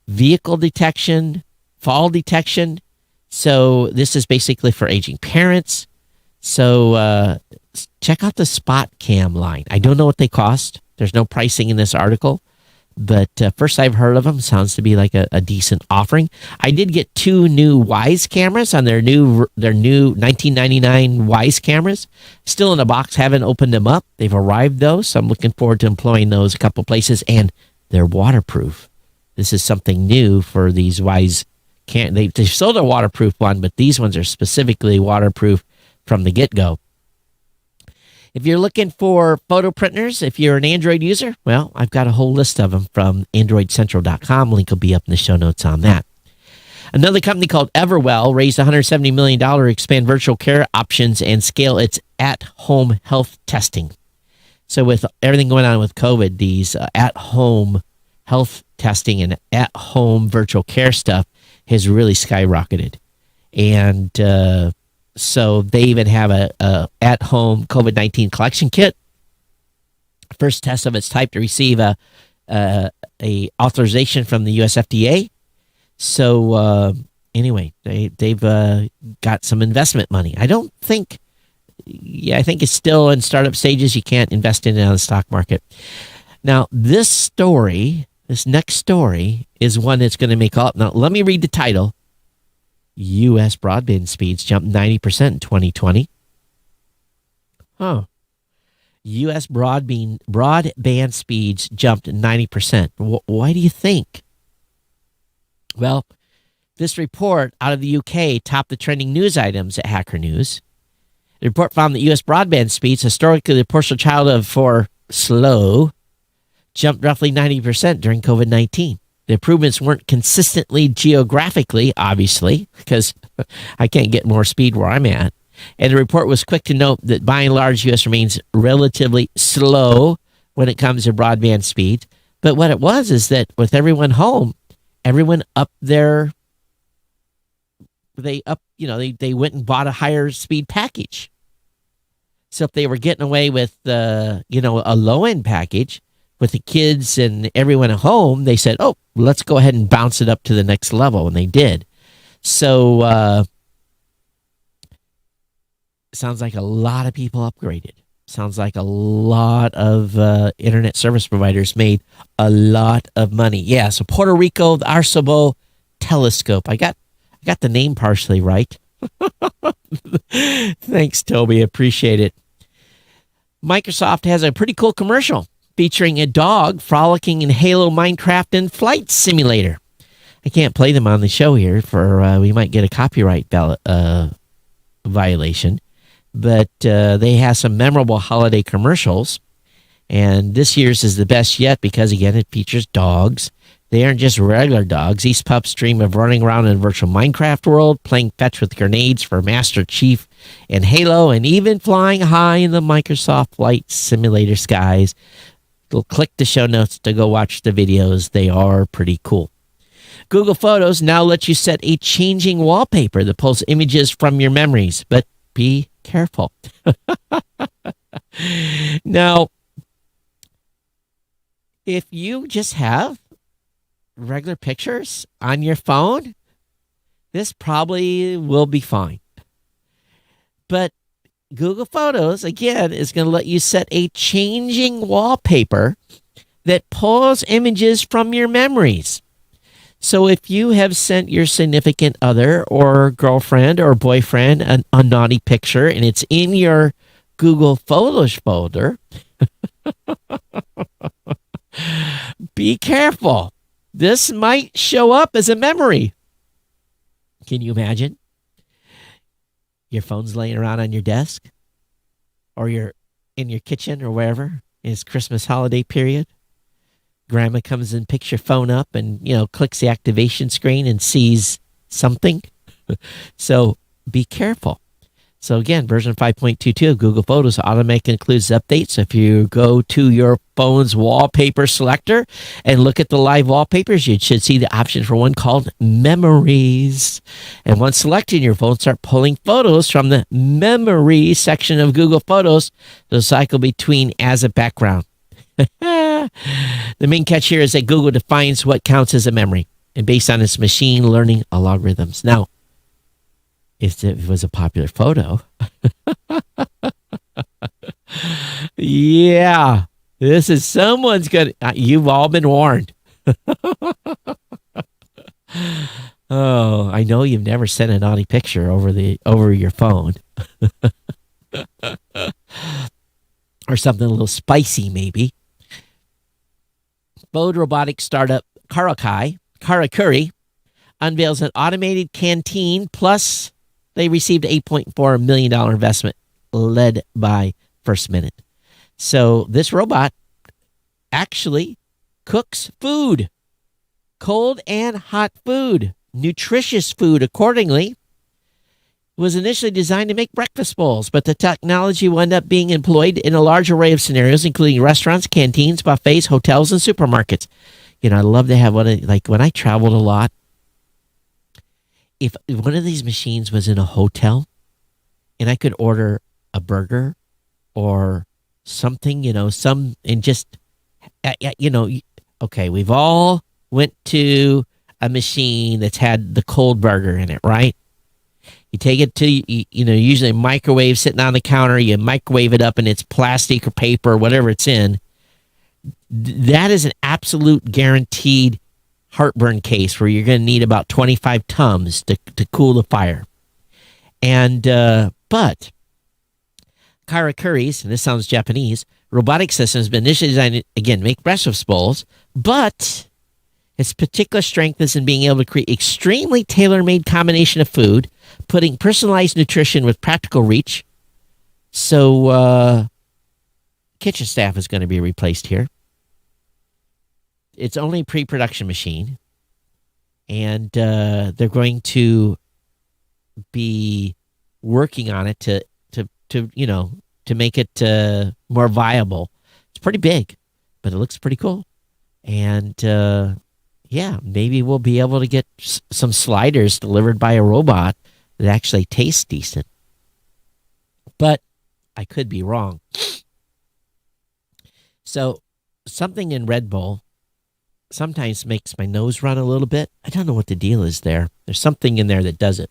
vehicle detection, fall detection. So this is basically for aging parents. So check out the SpotCam line. I don't know what they cost. There's no pricing in this article. But first I've heard of them. Sounds to be like a decent offering. I did get 2 new Wise cameras on their new $19.99 Wise cameras. Still in a box. Haven't opened them up. They've arrived though, so I'm looking forward to employing those a couple places. And they're waterproof. This is something new for these Wise cameras. They've sold a waterproof one, but these ones are specifically waterproof from the get-go. If you're looking for photo printers, if you're an Android user, well, I've got a whole list of them from AndroidCentral.com. Link will be up in the show notes on that. Another company called Everwell raised $170 million to expand virtual care options and scale its at-home health testing. So with everything going on with COVID, these at-home health testing and at-home virtual care stuff has really skyrocketed. And so they even have a at-home COVID-19 collection kit. First test of its type to receive a authorization from the US FDA. So anyway, they've got some investment money. I think it's still in startup stages. You can't invest in it on the stock market. Now, this next story is one that's going to make all. Now, let me read the title. U.S. broadband speeds jumped 90% in 2020. U.S. broadband speeds jumped 90%. Why do you think? Well, this report out of the UK topped the trending news items at Hacker News. The report found that U.S. broadband speeds, historically the poster child for slow, jumped roughly 90% during COVID-19. The improvements weren't consistently geographically, obviously, because I can't get more speed where I'm at. And the report was quick to note that by and large, U.S. remains relatively slow when it comes to broadband speed. But what it was is that with everyone home everyone up their they went and bought a higher speed package. So if they were getting away with a low end package with the kids and everyone at home, they said, "Oh, let's go ahead and bounce it up to the next level," and they did. So sounds like a lot of people upgraded. Sounds like a lot of internet service providers made a lot of money. Yeah, so Puerto Rico, the Arecibo telescope. I got the name partially right. Thanks, Toby. Appreciate it. Microsoft has a pretty cool commercial featuring a dog frolicking in Halo, Minecraft, and Flight Simulator. I can't play them on the show here for we might get a copyright violation. But they have some memorable holiday commercials. And this year's is the best yet because, again, it features dogs. They aren't just regular dogs. These pups dream of running around in a virtual Minecraft world, playing fetch with grenades for Master Chief in Halo, and even flying high in the Microsoft Flight Simulator skies. Go click the show notes to go watch the videos. They are pretty cool. Google Photos now lets you set a changing wallpaper that pulls images from your memories, but be careful. Now, if you just have regular pictures on your phone, this probably will be fine. But Google Photos, again, is going to let you set a changing wallpaper that pulls images from your memories. So if you have sent your significant other or girlfriend or boyfriend a naughty picture and it's in your Google Photos folder, be careful. This might show up as a memory. Can you imagine? Your phone's laying around on your desk, or you're in your kitchen or wherever. It's Christmas holiday period. Grandma comes and picks your phone up and, clicks the activation screen and sees something. So be careful. So again, version 5.22 of Google Photos automatically includes updates. If you go to your phone's wallpaper selector and look at the live wallpapers, you should see the option for one called Memories. And once selected, your phone start pulling photos from the Memories section of Google Photos to cycle between as a background. The main catch here is that Google defines what counts as a memory and based on its machine learning algorithms. Now, if it was a popular photo, yeah, this is someone's gonna. You've all been warned. Oh, I know you've never sent a naughty picture over your phone, or something a little spicy, maybe. Bode robotics startup Karakuri unveils an automated canteen, plus they received an $8.4 million investment led by First Minute. So this robot actually cooks food, cold and hot food, nutritious food accordingly. It was initially designed to make breakfast bowls, but the technology wound up being employed in a large array of scenarios, including restaurants, canteens, buffets, hotels, and supermarkets. I love to have when I traveled a lot, if one of these machines was in a hotel and I could order a burger or something, okay, we've all went to a machine that's had the cold burger in it, right? You take it to, usually a microwave sitting on the counter, you microwave it up and it's plastic or paper or whatever it's in. That is an absolute guaranteed heartburn case where you're going to need about 25 tums to cool the fire. And, but Karakuri's, and this sounds Japanese, robotic system has been initially designed to, again, make breakfast bowls, but its particular strength is in being able to create extremely tailor-made combination of food, putting personalized nutrition with practical reach. So, kitchen staff is going to be replaced here. It's only a pre-production machine, and they're going to be working on it to make it more viable. It's pretty big, but it looks pretty cool. And yeah, maybe we'll be able to get some sliders delivered by a robot that actually taste decent. But I could be wrong. So something in Red Bull sometimes makes my nose run a little bit. I don't know what the deal is there. There's something in there that does it.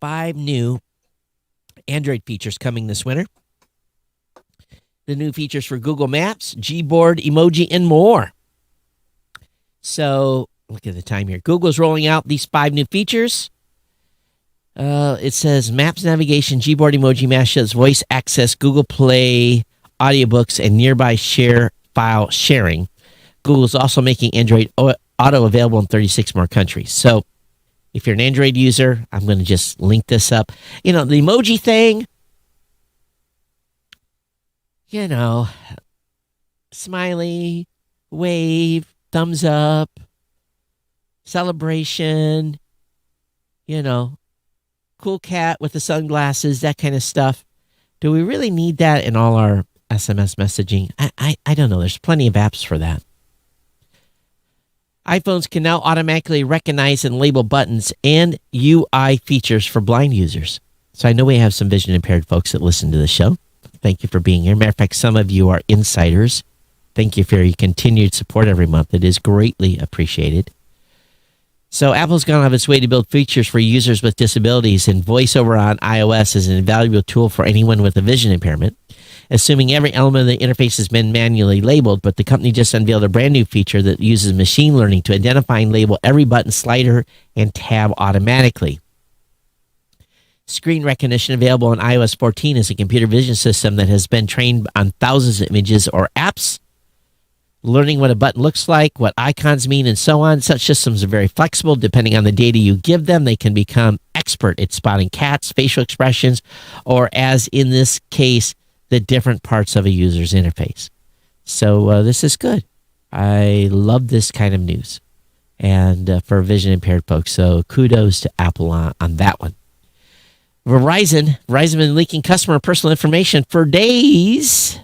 5 new Android features coming this winter. The new features for Google Maps, Gboard, emoji, and more. So look at the time here. Google's rolling out these 5 new features. It says Maps navigation, Gboard, emoji, mashups, voice access, Google Play, audiobooks, and nearby share file sharing. Google's also making Android Auto available in 36 more countries. So if you're an Android user, I'm going to just link this up. The emoji thing, smiley, wave, thumbs up, celebration, cool cat with the sunglasses, that kind of stuff. Do we really need that in all our SMS messaging? I don't know. There's plenty of apps for that. iPhones can now automatically recognize and label buttons and UI features for blind users. So I know we have some vision impaired folks that listen to the show. Thank you for being here. Matter of fact, some of you are insiders. Thank you for your continued support every month. It is greatly appreciated. So Apple's gone out of its way to build features for users with disabilities, and VoiceOver on iOS is an invaluable tool for anyone with a vision impairment, assuming every element of the interface has been manually labeled. But the company just unveiled a brand new feature that uses machine learning to identify and label every button, slider, and tab automatically. Screen recognition available on iOS 14 is a computer vision system that has been trained on thousands of images or apps, learning what a button looks like, what icons mean, and so on. Such systems are very flexible. Depending on the data you give them, they can become expert at spotting cats, facial expressions, or, as in this case, the different parts of a user's interface. So this is good. I love this kind of news, and for vision impaired folks. So kudos to Apple on that one. Verizon has been leaking customer personal information for days.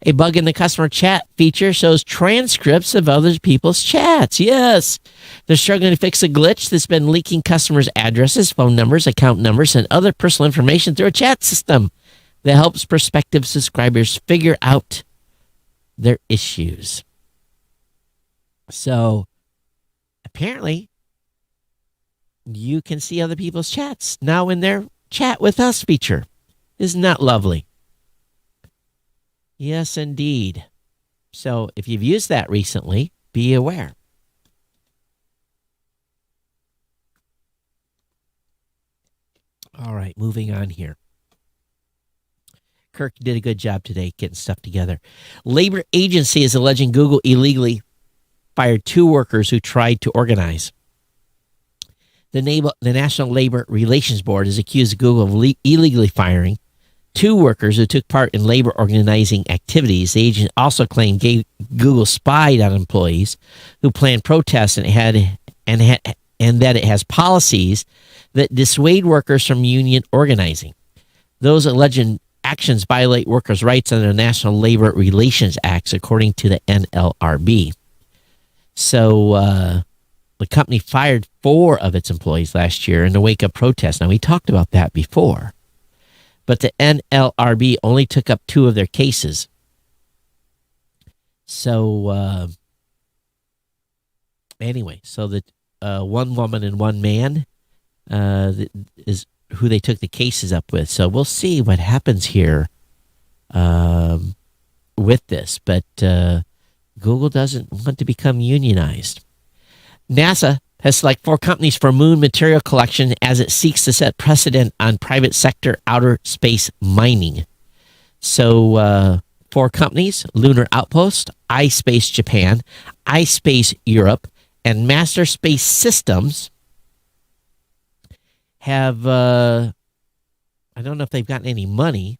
A bug in the customer chat feature shows transcripts of other people's chats. Yes, they're struggling to fix a glitch that's been leaking customers' addresses, phone numbers, account numbers, and other personal information through a chat system that helps prospective subscribers figure out their issues. So apparently you can see other people's chats now in their Chat with Us feature. Isn't that lovely? Yes, indeed. So if you've used that recently, be aware. All right, moving on here. Kirk did a good job today getting stuff together. Labor agency is alleging Google illegally fired 2 workers who tried to organize. The National Labor Relations Board has accused Google of illegally firing 2 workers who took part in labor organizing activities. The agent also claimed Google spied on employees who planned protests and that it has policies that dissuade workers from union organizing. Those alleged actions violate workers' rights under the National Labor Relations Act, according to the NLRB. So the company fired 4 of its employees last year in the wake of protests. Now, we talked about that before. But the NLRB only took up 2 of their cases. So, anyway, so that 1 woman and 1 man is who they took the cases up with. So we'll see what happens here with this. But Google doesn't want to become unionized. NASA has selected 4 companies for moon material collection as it seeks to set precedent on private sector outer space mining. So 4 companies, Lunar Outpost, iSpace Japan, iSpace Europe, and Master Space Systems have, I don't know if they've gotten any money,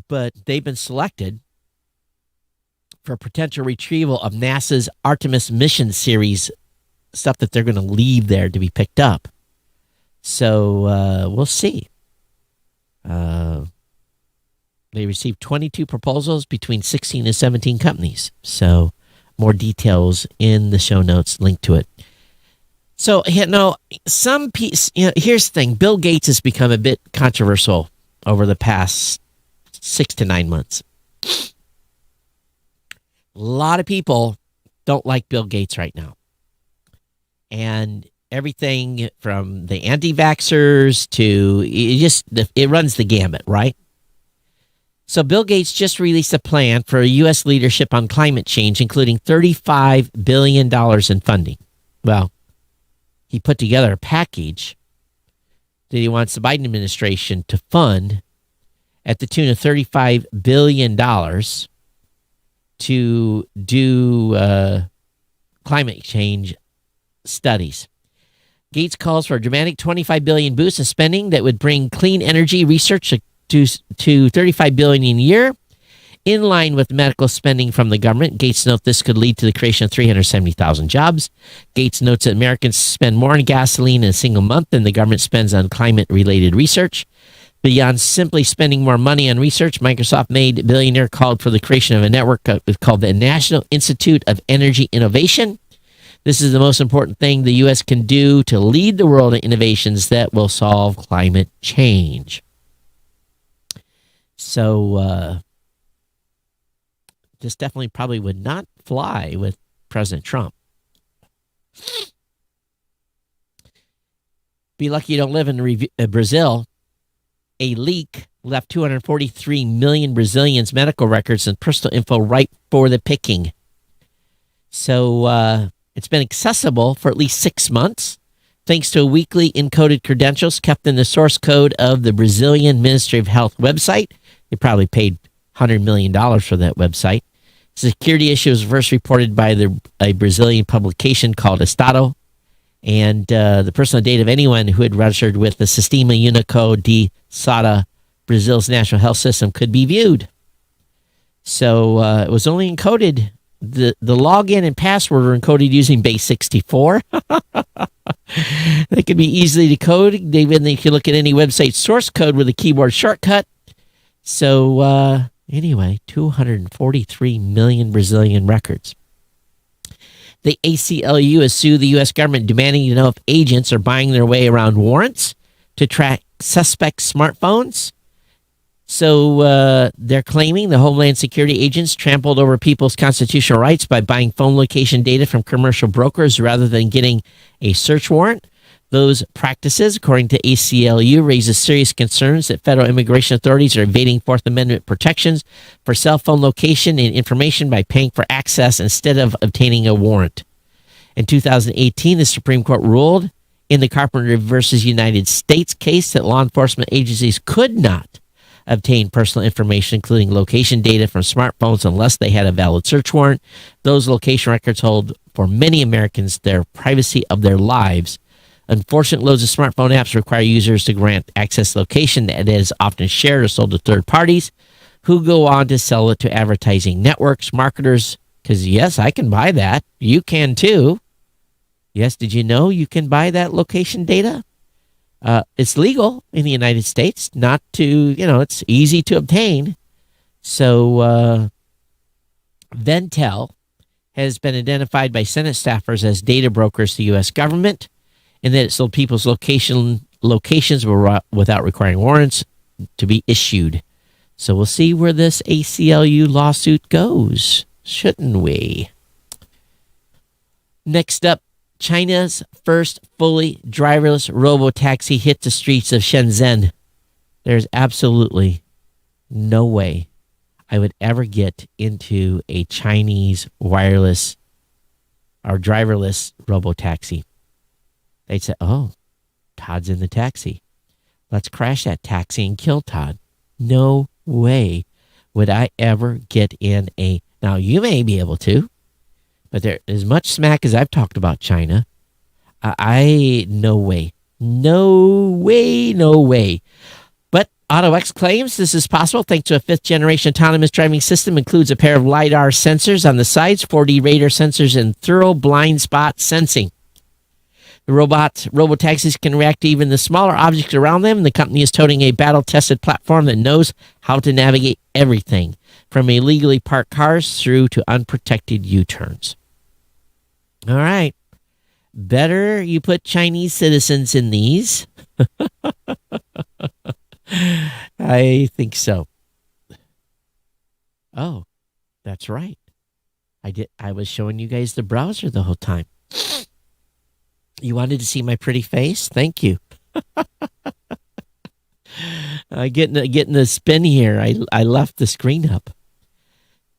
but they've been selected for potential retrieval of NASA's Artemis mission series, stuff that they're going to leave there to be picked up. So we'll see. They received 22 proposals between 16 and 17 companies. So more details in the show notes, link to it. So, here's the thing. Bill Gates has become a bit controversial over the past 6 to 9 months. A lot of people don't like Bill Gates right now. And everything from the anti-vaxxers to it runs the gamut, right? So Bill Gates just released a plan for U.S. leadership on climate change, including $35 billion in funding. Well, he put together a package that he wants the Biden administration to fund at the tune of $35 billion to do climate change studies. Gates calls for a dramatic $25 billion boost in spending that would bring clean energy research to $35 billion a year, in line with medical spending from the government. Gates notes this could lead to the creation of 370,000 jobs. Gates notes that Americans spend more on gasoline in a single month than the government spends on climate-related research. Beyond simply spending more money on research, Microsoft made billionaire called for the creation of a network called the National Institute of Energy Innovation. This is the most important thing the U.S. can do to lead the world in innovations that will solve climate change. So this definitely probably would not fly with President Trump. Be lucky you don't live in Brazil. A leak left 243 million Brazilians' medical records and personal info ripe for the picking. So it's been accessible for at least 6 months, thanks to weekly encoded credentials kept in the source code of the Brazilian Ministry of Health website. They probably paid $100 million for that website. The security issue was first reported by a Brazilian publication called Estado, and the personal data of anyone who had registered with the Sistema Único de Saúde, Brazil's national health system, could be viewed. So it was only encoded. The login and password were encoded using base 64. They could be easily decoded. Then you can look at any website source code with a keyboard shortcut. So anyway, 243 million Brazilian records. The ACLU has sued the U.S. government, demanding to know if agents are buying their way around warrants to track suspect smartphones. So they're claiming the Homeland Security agents trampled over people's constitutional rights by buying phone location data from commercial brokers rather than getting a search warrant. Those practices, according to ACLU, raises serious concerns that federal immigration authorities are evading Fourth Amendment protections for cell phone location and information by paying for access instead of obtaining a warrant. In 2018, the Supreme Court ruled in the Carpenter versus United States case that law enforcement agencies could not obtain personal information, including location data from smartphones, unless they had a valid search warrant. Those location records hold, for many Americans, their privacy of their lives. Unfortunately, loads of smartphone apps require users to grant access location that is often shared or sold to third parties who go on to sell it to advertising networks, marketers, because yes, I can buy that. You can too. Yes, did you know you can buy that location data? It's legal in the United States, not to, it's easy to obtain. So Ventel has been identified by Senate staffers as data brokers to the U.S. government, and that it sold people's locations without requiring warrants to be issued. So we'll see where this ACLU lawsuit goes, shouldn't we? Next up, China's first fully driverless robo-taxi hit the streets of Shenzhen. There's absolutely no way I would ever get into a Chinese wireless or driverless robo-taxi. They'd say, oh, Todd's in the taxi. Let's crash that taxi and kill Todd. No way would I ever get in a... Now, you may be able to, but there, as much smack as I've talked about China, no way. No way. But AutoX claims this is possible thanks to a fifth-generation autonomous driving system. Includes a pair of LiDAR sensors on the sides, 4D radar sensors, and thorough blind spot sensing. The robo-taxis can react to even the smaller objects around them. The company is toting a battle-tested platform that knows how to navigate everything from illegally parked cars through to unprotected U-turns. All right. Better you put Chinese citizens in these. I think so. Oh, that's right. I was showing you guys the browser the whole time. You wanted to see my pretty face? Thank you. Getting the spin here. I left the screen up.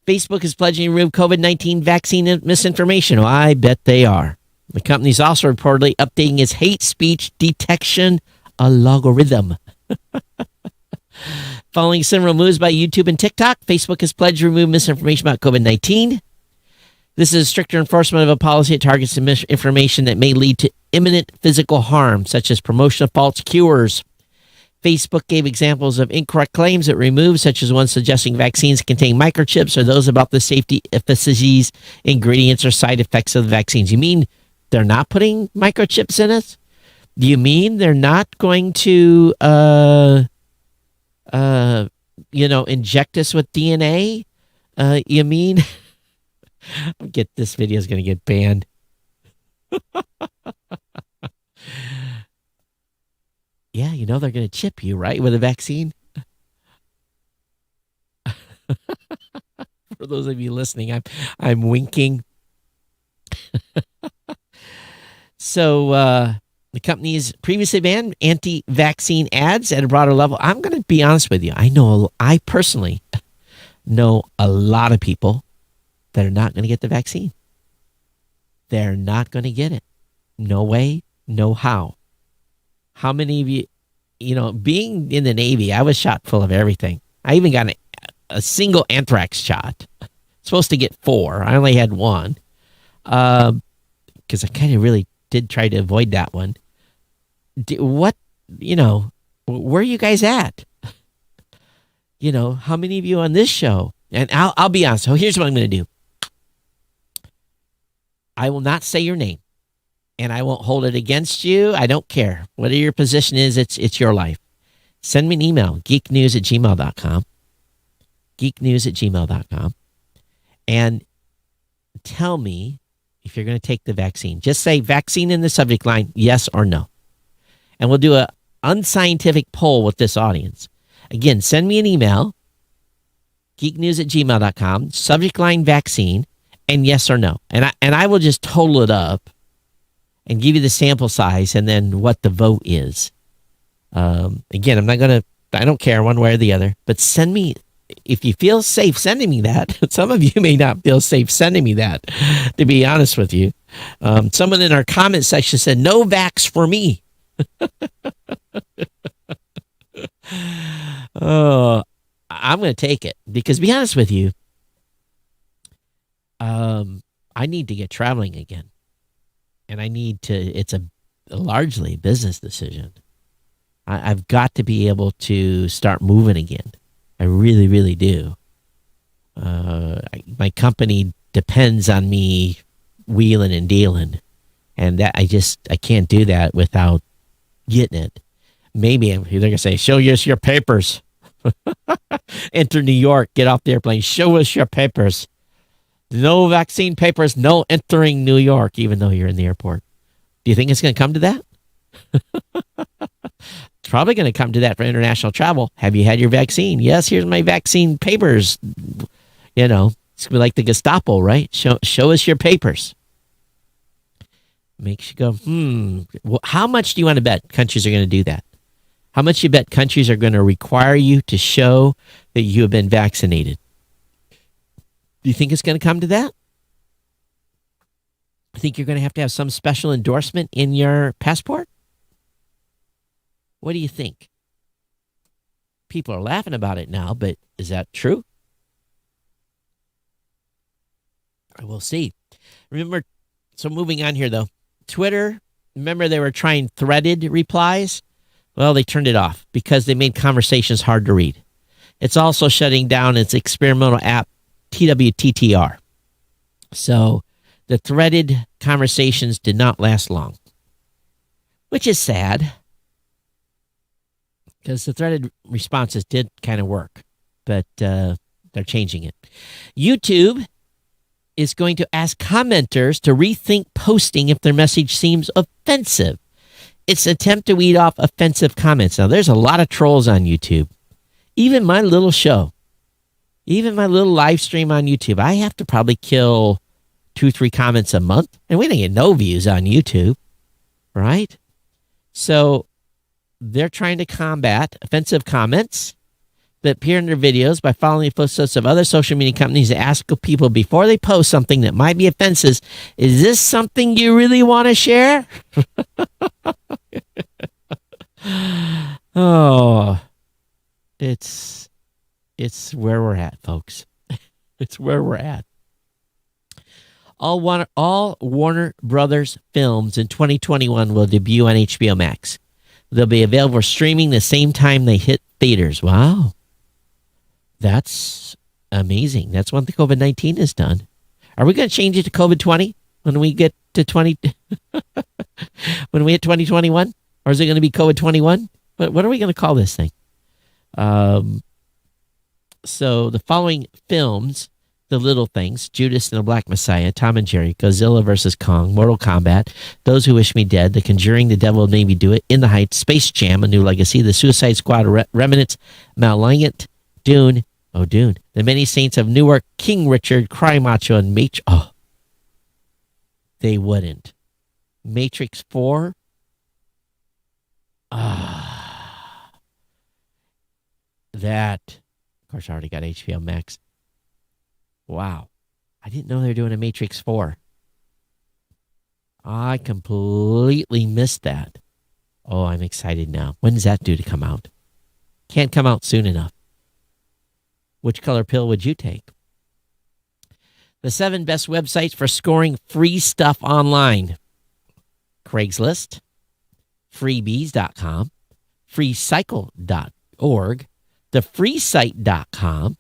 Facebook is pledging to remove COVID-19 vaccine misinformation. Oh, I bet they are. The company is also reportedly updating its hate speech detection algorithm. Following similar moves by YouTube and TikTok, Facebook has pledged to remove misinformation about COVID-19. This is a stricter enforcement of a policy that targets misinformation that may lead to imminent physical harm, such as promotion of false cures. Facebook gave examples of incorrect claims it removed, such as one suggesting vaccines contain microchips or those about the safety, efficacies, ingredients, or side effects of the vaccines. You mean they're not putting microchips in it? Do you mean they're not going to, inject us with DNA? You mean? This video is going to get banned. Yeah, they're going to chip you, right, with a vaccine? For those of you listening, I'm winking. So the company's previously banned anti-vaccine ads at a broader level. I'm going to be honest with you. I personally know a lot of people that are not going to get the vaccine. They're not going to get it. No way, no how. How many of you, being in the Navy, I was shot full of everything. I even got a single anthrax shot. Supposed to get 4. I only had 1. Because I kind of really did try to avoid that one. Where are you guys at? How many of you on this show? And I'll be honest. So here's what I'm going to do. I will not say your name. And I won't hold it against you. I don't care. Whatever your position is, it's your life. Send me an email, geeknews@gmail.com. geeknews@gmail.com. And tell me if you're going to take the vaccine. Just say vaccine in the subject line, yes or no. And we'll do an unscientific poll with this audience. Again, send me an email, geeknews@gmail.com, subject line vaccine, and yes or no. And I will just total it up and give you the sample size and then what the vote is. Again, I don't care one way or the other, but send me, if you feel safe sending me that. Some of you may not feel safe sending me that, to be honest with you. Someone in our comment section said, no vax for me. Oh, I'm going to take it because, to be honest with you, I need to get traveling again. And it's a largely business decision. I've got to be able to start moving again. I really, really do. My company depends on me wheeling and dealing. And that I can't do that without getting it. Maybe they're going to say, show us your papers. Enter New York, get off the airplane, show us your papers. No vaccine papers, no entering New York, even though you're in the airport. Do you think it's going to come to that? It's probably going to come to that for international travel. Have you had your vaccine? Yes, here's my vaccine papers. It's going to be like the Gestapo, right? Show us your papers. Makes you go, well, how much do you want to bet countries are going to do that? How much you bet countries are going to require you to show that you have been vaccinated? Do you think it's going to come to that? I think you're going to have some special endorsement in your passport? What do you think? People are laughing about it now, but is that true? We'll see. Remember, so moving on here, though. Twitter, remember they were trying threaded replies? Well, they turned it off because they made conversations hard to read. It's also shutting down its experimental app, TWTTR. So the threaded conversations did not last long, which is sad because the threaded responses did kind of work. but they're changing it. YouTube is going to ask commenters to rethink posting if their message seems offensive. It's an attempt to weed off offensive comments. Now, there's a lot of trolls on YouTube. Even my little show, even my little live stream on YouTube, I have to probably kill 2-3 comments a month, and we don't get no views on YouTube, right? So they're trying to combat offensive comments that appear in their videos by following the footsteps of other social media companies to ask people before they post something that might be offensive, is this something you really want to share? Oh, it's where we're at, folks. It's where we're at. All Warner Brothers films in 2021 will debut on HBO Max. They'll be available for streaming the same time they hit theaters. Wow. That's amazing. That's what the COVID-19 has done. Are we going to change it to COVID-20 when we get to when we hit 2021? Or is it going to be COVID-21? What are we going to call this thing? So the following films, The Little Things, Judas and the Black Messiah, Tom and Jerry, Godzilla vs. Kong, Mortal Kombat, Those Who Wish Me Dead, The Conjuring, The Devil Made Me Do It, In the Heights, Space Jam, A New Legacy, The Suicide Squad, Remnants, Malignant, Dune, The Many Saints of Newark, King Richard, Cry Macho, and they wouldn't. Matrix 4? That, of course, I already got HBO Max. Wow. I didn't know they were doing a Matrix 4. I completely missed that. Oh, I'm excited now. When is that due to come out? Can't come out soon enough. Which color pill would you take? The 7 best websites for scoring free stuff online. Craigslist, freebies.com, freecycle.org, thefreesite.com,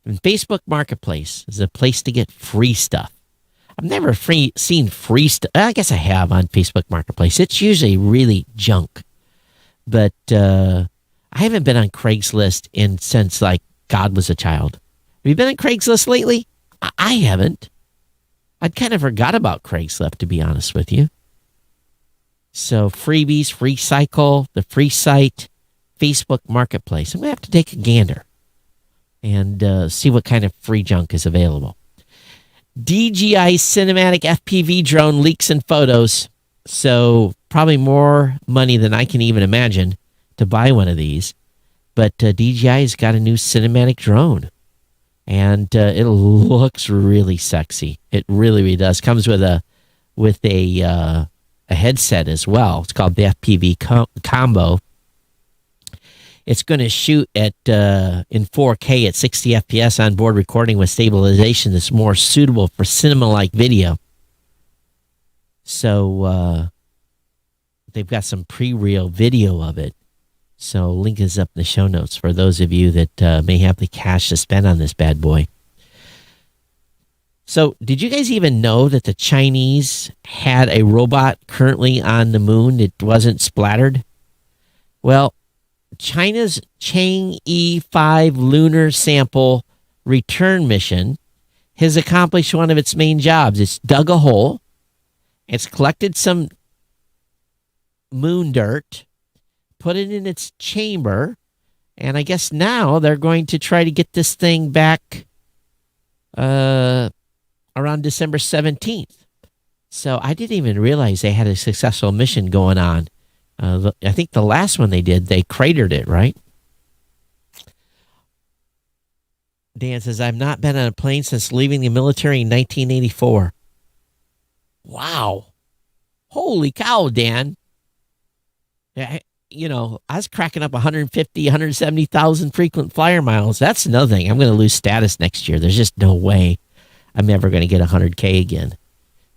and Facebook Marketplace is a place to get free stuff. I've never seen free stuff. I guess I have on Facebook Marketplace. It's usually really junk. But I haven't been on Craigslist since like God was a child. Have you been on Craigslist lately? I haven't. I'd kind of forgot about Craigslist, to be honest with you. So freebies, Free Cycle, the Free Site, Facebook Marketplace. I'm going to have to take a gander and see what kind of free junk is available. DJI cinematic FPV drone leaks and photos. So probably more money than I can even imagine to buy one of these. But DJI's got a new cinematic drone. And it looks really sexy. It really, really does. Comes with a headset as well. It's called the FPV combo. It's going to shoot at in 4K at 60 FPS onboard recording with stabilization that's more suitable for cinema-like video. So they've got some pre-reel video of it. So link is up in the show notes for those of you that may have the cash to spend on this bad boy. So did you guys even know that the Chinese had a robot currently on the moon that wasn't splattered? Well, China's Chang'e 5 lunar sample return mission has accomplished one of its main jobs. It's dug a hole. It's collected some moon dirt, put it in its chamber, and I guess now they're going to try to get this thing back around December 17th. So I didn't even realize they had a successful mission going on. I think the last one they did, they cratered it, right? Dan says, I've not been on a plane since leaving the military in 1984. Wow. Holy cow, Dan. I was cracking up 150, 170,000 frequent flyer miles. That's another thing. I'm going to lose status next year. There's just no way I'm ever going to get 100K again.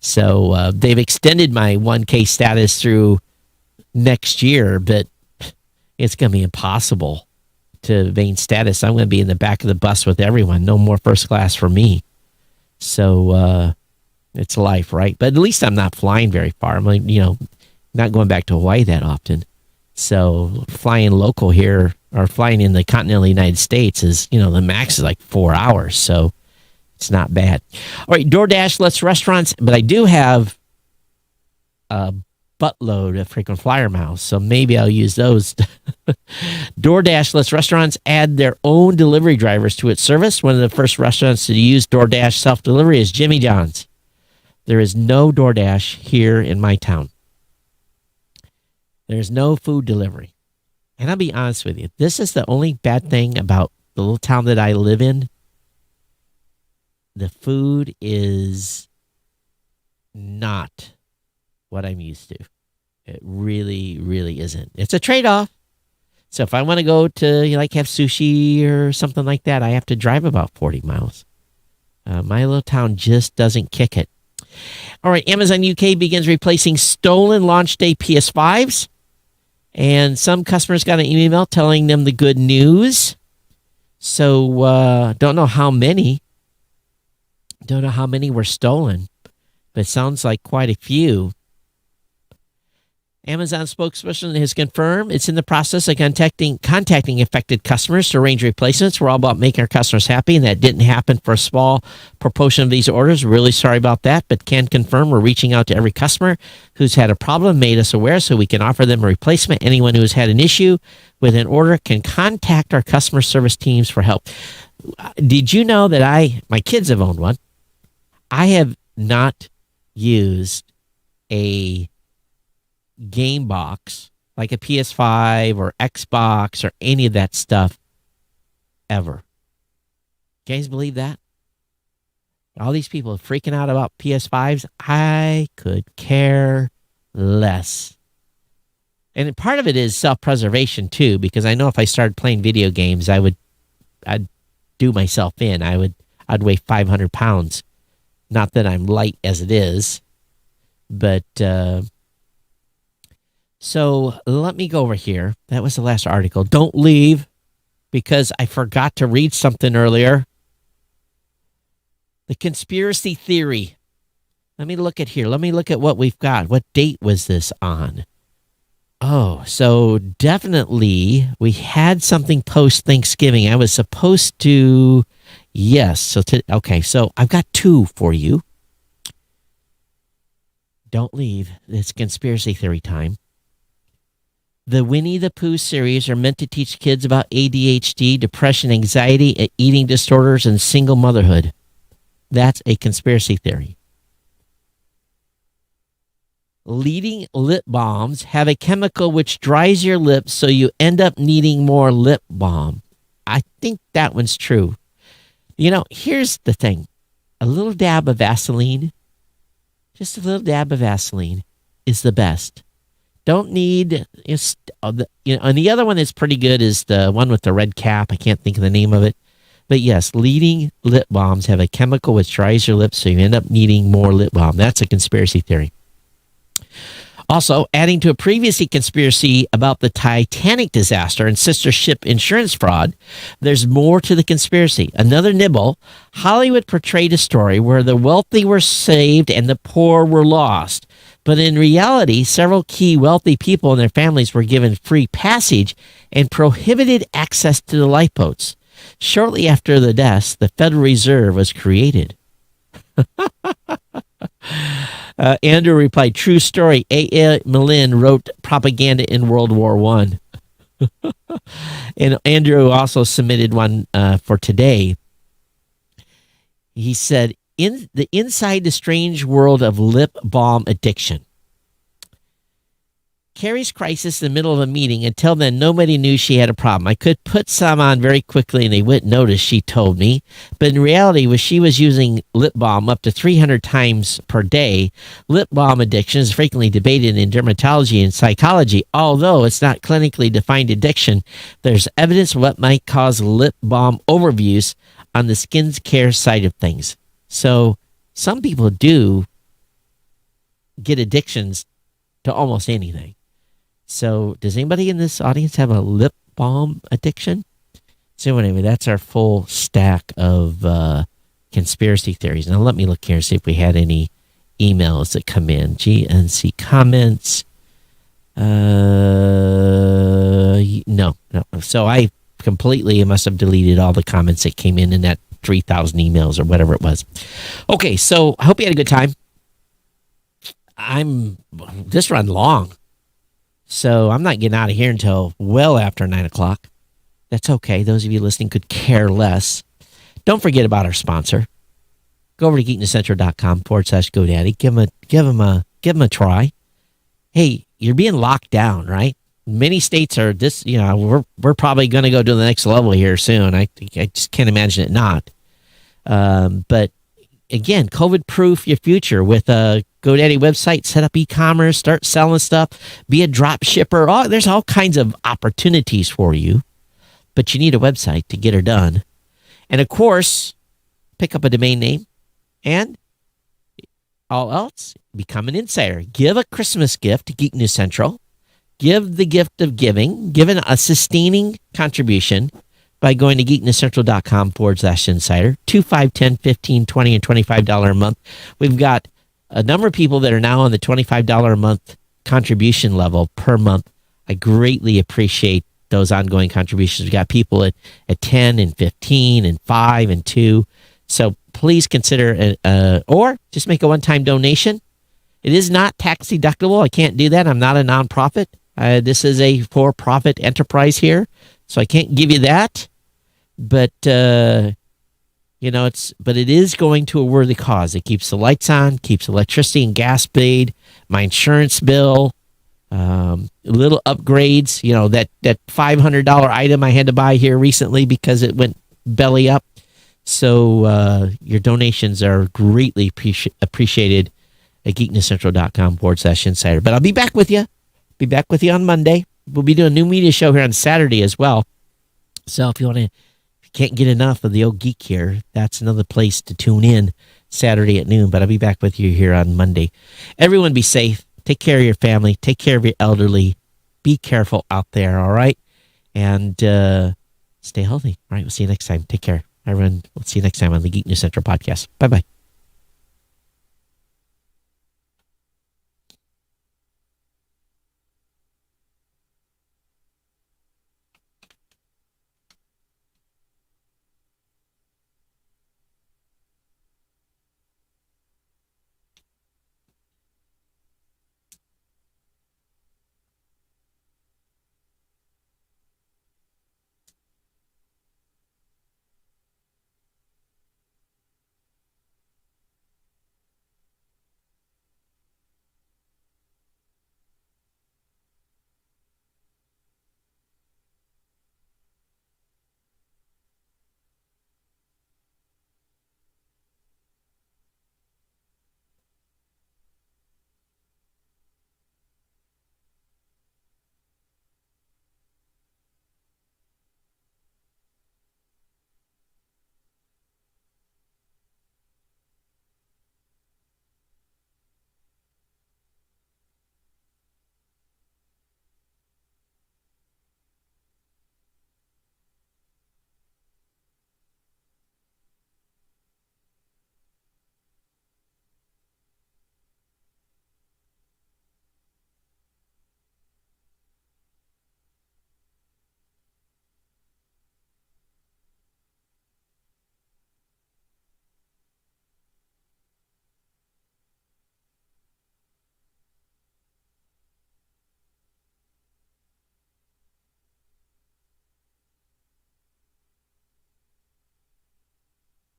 So they've extended my 1K status through next year, but it's going to be impossible to gain status. I'm going to be in the back of the bus with everyone. No more first class for me. So it's life, right? But at least I'm not flying very far. I'm not going back to Hawaii that often. So flying local here or flying in the continental United States is, the max is like 4 hours. So it's not bad. All right, DoorDash lets restaurants, but I do have a buttload of frequent flyer miles, so maybe I'll use those. DoorDash lets restaurants add their own delivery drivers to its service. One of the first restaurants to use DoorDash self-delivery is Jimmy John's. There is no DoorDash here in my town. There's no food delivery. And I'll be honest with you, this is the only bad thing about the little town that I live in. The food is not what I'm used to. It really, really isn't. It's a trade-off. So if I want to go to, have sushi or something like that, I have to drive about 40 miles. My little town just doesn't kick it. All right, Amazon UK begins replacing stolen launch day PS5s. And some customers got an email telling them the good news. So don't know how many. Don't know how many were stolen. But it sounds like quite a few. Amazon spokesperson has confirmed it's in the process of contacting affected customers to arrange replacements. We're all about making our customers happy, and that didn't happen for a small proportion of these orders. Really sorry about that, but can confirm we're reaching out to every customer who's had a problem, made us aware so we can offer them a replacement. Anyone who has had an issue with an order can contact our customer service teams for help. Did you know that my kids have owned one? I have not used a game box like a PS5 or Xbox or any of that stuff ever. You guys believe that? All these people are freaking out about PS5s. I could care less. And part of it is self-preservation too, because I know if I started playing video games, I'd do myself in. I'd weigh 500 pounds. Not that I'm light as it is, but so let me go over here. That was the last article. Don't leave, because I forgot to read something earlier. The conspiracy theory. Let me look at here. Let me look at what we've got. What date was this on? Oh, so definitely we had something post-Thanksgiving. I was supposed to, yes. Okay, so I've got two for you. Don't leave. It's conspiracy theory time. The Winnie the Pooh series are meant to teach kids about ADHD, depression, anxiety, eating disorders, and single motherhood. That's a conspiracy theory. Leading lip balms have a chemical which dries your lips, so you end up needing more lip balm. I think that one's true. Here's the thing. A little dab of Vaseline, just a little dab of Vaseline is the best. Don't need, and the other one that's pretty good is the one with the red cap. I can't think of the name of it. But yes, leading lip balms have a chemical which dries your lips, so you end up needing more lip balm. That's a conspiracy theory. Also, adding to a previous conspiracy about the Titanic disaster and sister ship insurance fraud, there's more to the conspiracy. Another nibble, Hollywood portrayed a story where the wealthy were saved and the poor were lost. But in reality, several key wealthy people and their families were given free passage and prohibited access to the lifeboats. Shortly after the deaths, the Federal Reserve was created. Andrew replied, true story. A. Millen wrote propaganda in World War I. And Andrew also submitted one for today. He said, inside the strange world of lip balm addiction. Carrie's crisis in the middle of a meeting. Until then, nobody knew she had a problem. I could put some on very quickly and they wouldn't notice, she told me. But in reality, she was using lip balm up to 300 times per day. Lip balm addiction is frequently debated in dermatology and psychology. Although it's not clinically defined addiction, there's evidence of what might cause lip balm overuse on the skin care side of things. So some people do get addictions to almost anything. So does anybody in this audience have a lip balm addiction? So anyway, that's our full stack of conspiracy theories. Now let me look here and see if we had any emails that come in. GNC comments. No, No. So I must have deleted all the comments that came in that 3,000 emails or whatever it was. Okay, so I hope you had a good time. This run long, so I'm not getting out of here until well after 9 o'clock. That's okay. Those of you listening could care less. Don't forget about our sponsor. Go over to geeknewscentral.com/GoDaddy. Give them a try. Hey, you're being locked down, right? Many states are this. We're probably going to go to the next level here soon. I just can't imagine it not. But again, COVID-proof your future with a GoDaddy website. Set up e-commerce. Start selling stuff. Be a drop shipper. There's all kinds of opportunities for you. But you need a website to get her done. And of course, pick up a domain name. And all else, become an insider. Give a Christmas gift to Geek News Central. Give the gift of giving. Give a sustaining contribution by going to geeknewscentral.com/insider. $2, $5, $10, $15, $20, and $25 a month. We've got a number of people that are now on the $25 a month contribution level per month. I greatly appreciate those ongoing contributions. We've got people at 10 and 15 and 5 and 2. So please consider or just make a one-time donation. It is not tax deductible. I can't do that. I'm not a nonprofit. This is a for-profit enterprise here, so I can't give you that. But it is going to a worthy cause. It keeps the lights on, keeps electricity and gas paid, my insurance bill, little upgrades. That $500 item I had to buy here recently because it went belly up. So your donations are greatly appreciated at geeknewscentral.com/insider. But I'll be back with you. Be back with you on Monday. We'll be doing a new media show here on Saturday as well. So if you can't get enough of the old geek here, that's another place to tune in Saturday at noon. But I'll be back with you here on Monday. Everyone be safe. Take care of your family. Take care of your elderly. Be careful out there, all right? And stay healthy. All right, we'll see you next time. Take care. Everyone, we'll see you next time on the Geek News Central podcast. Bye-bye.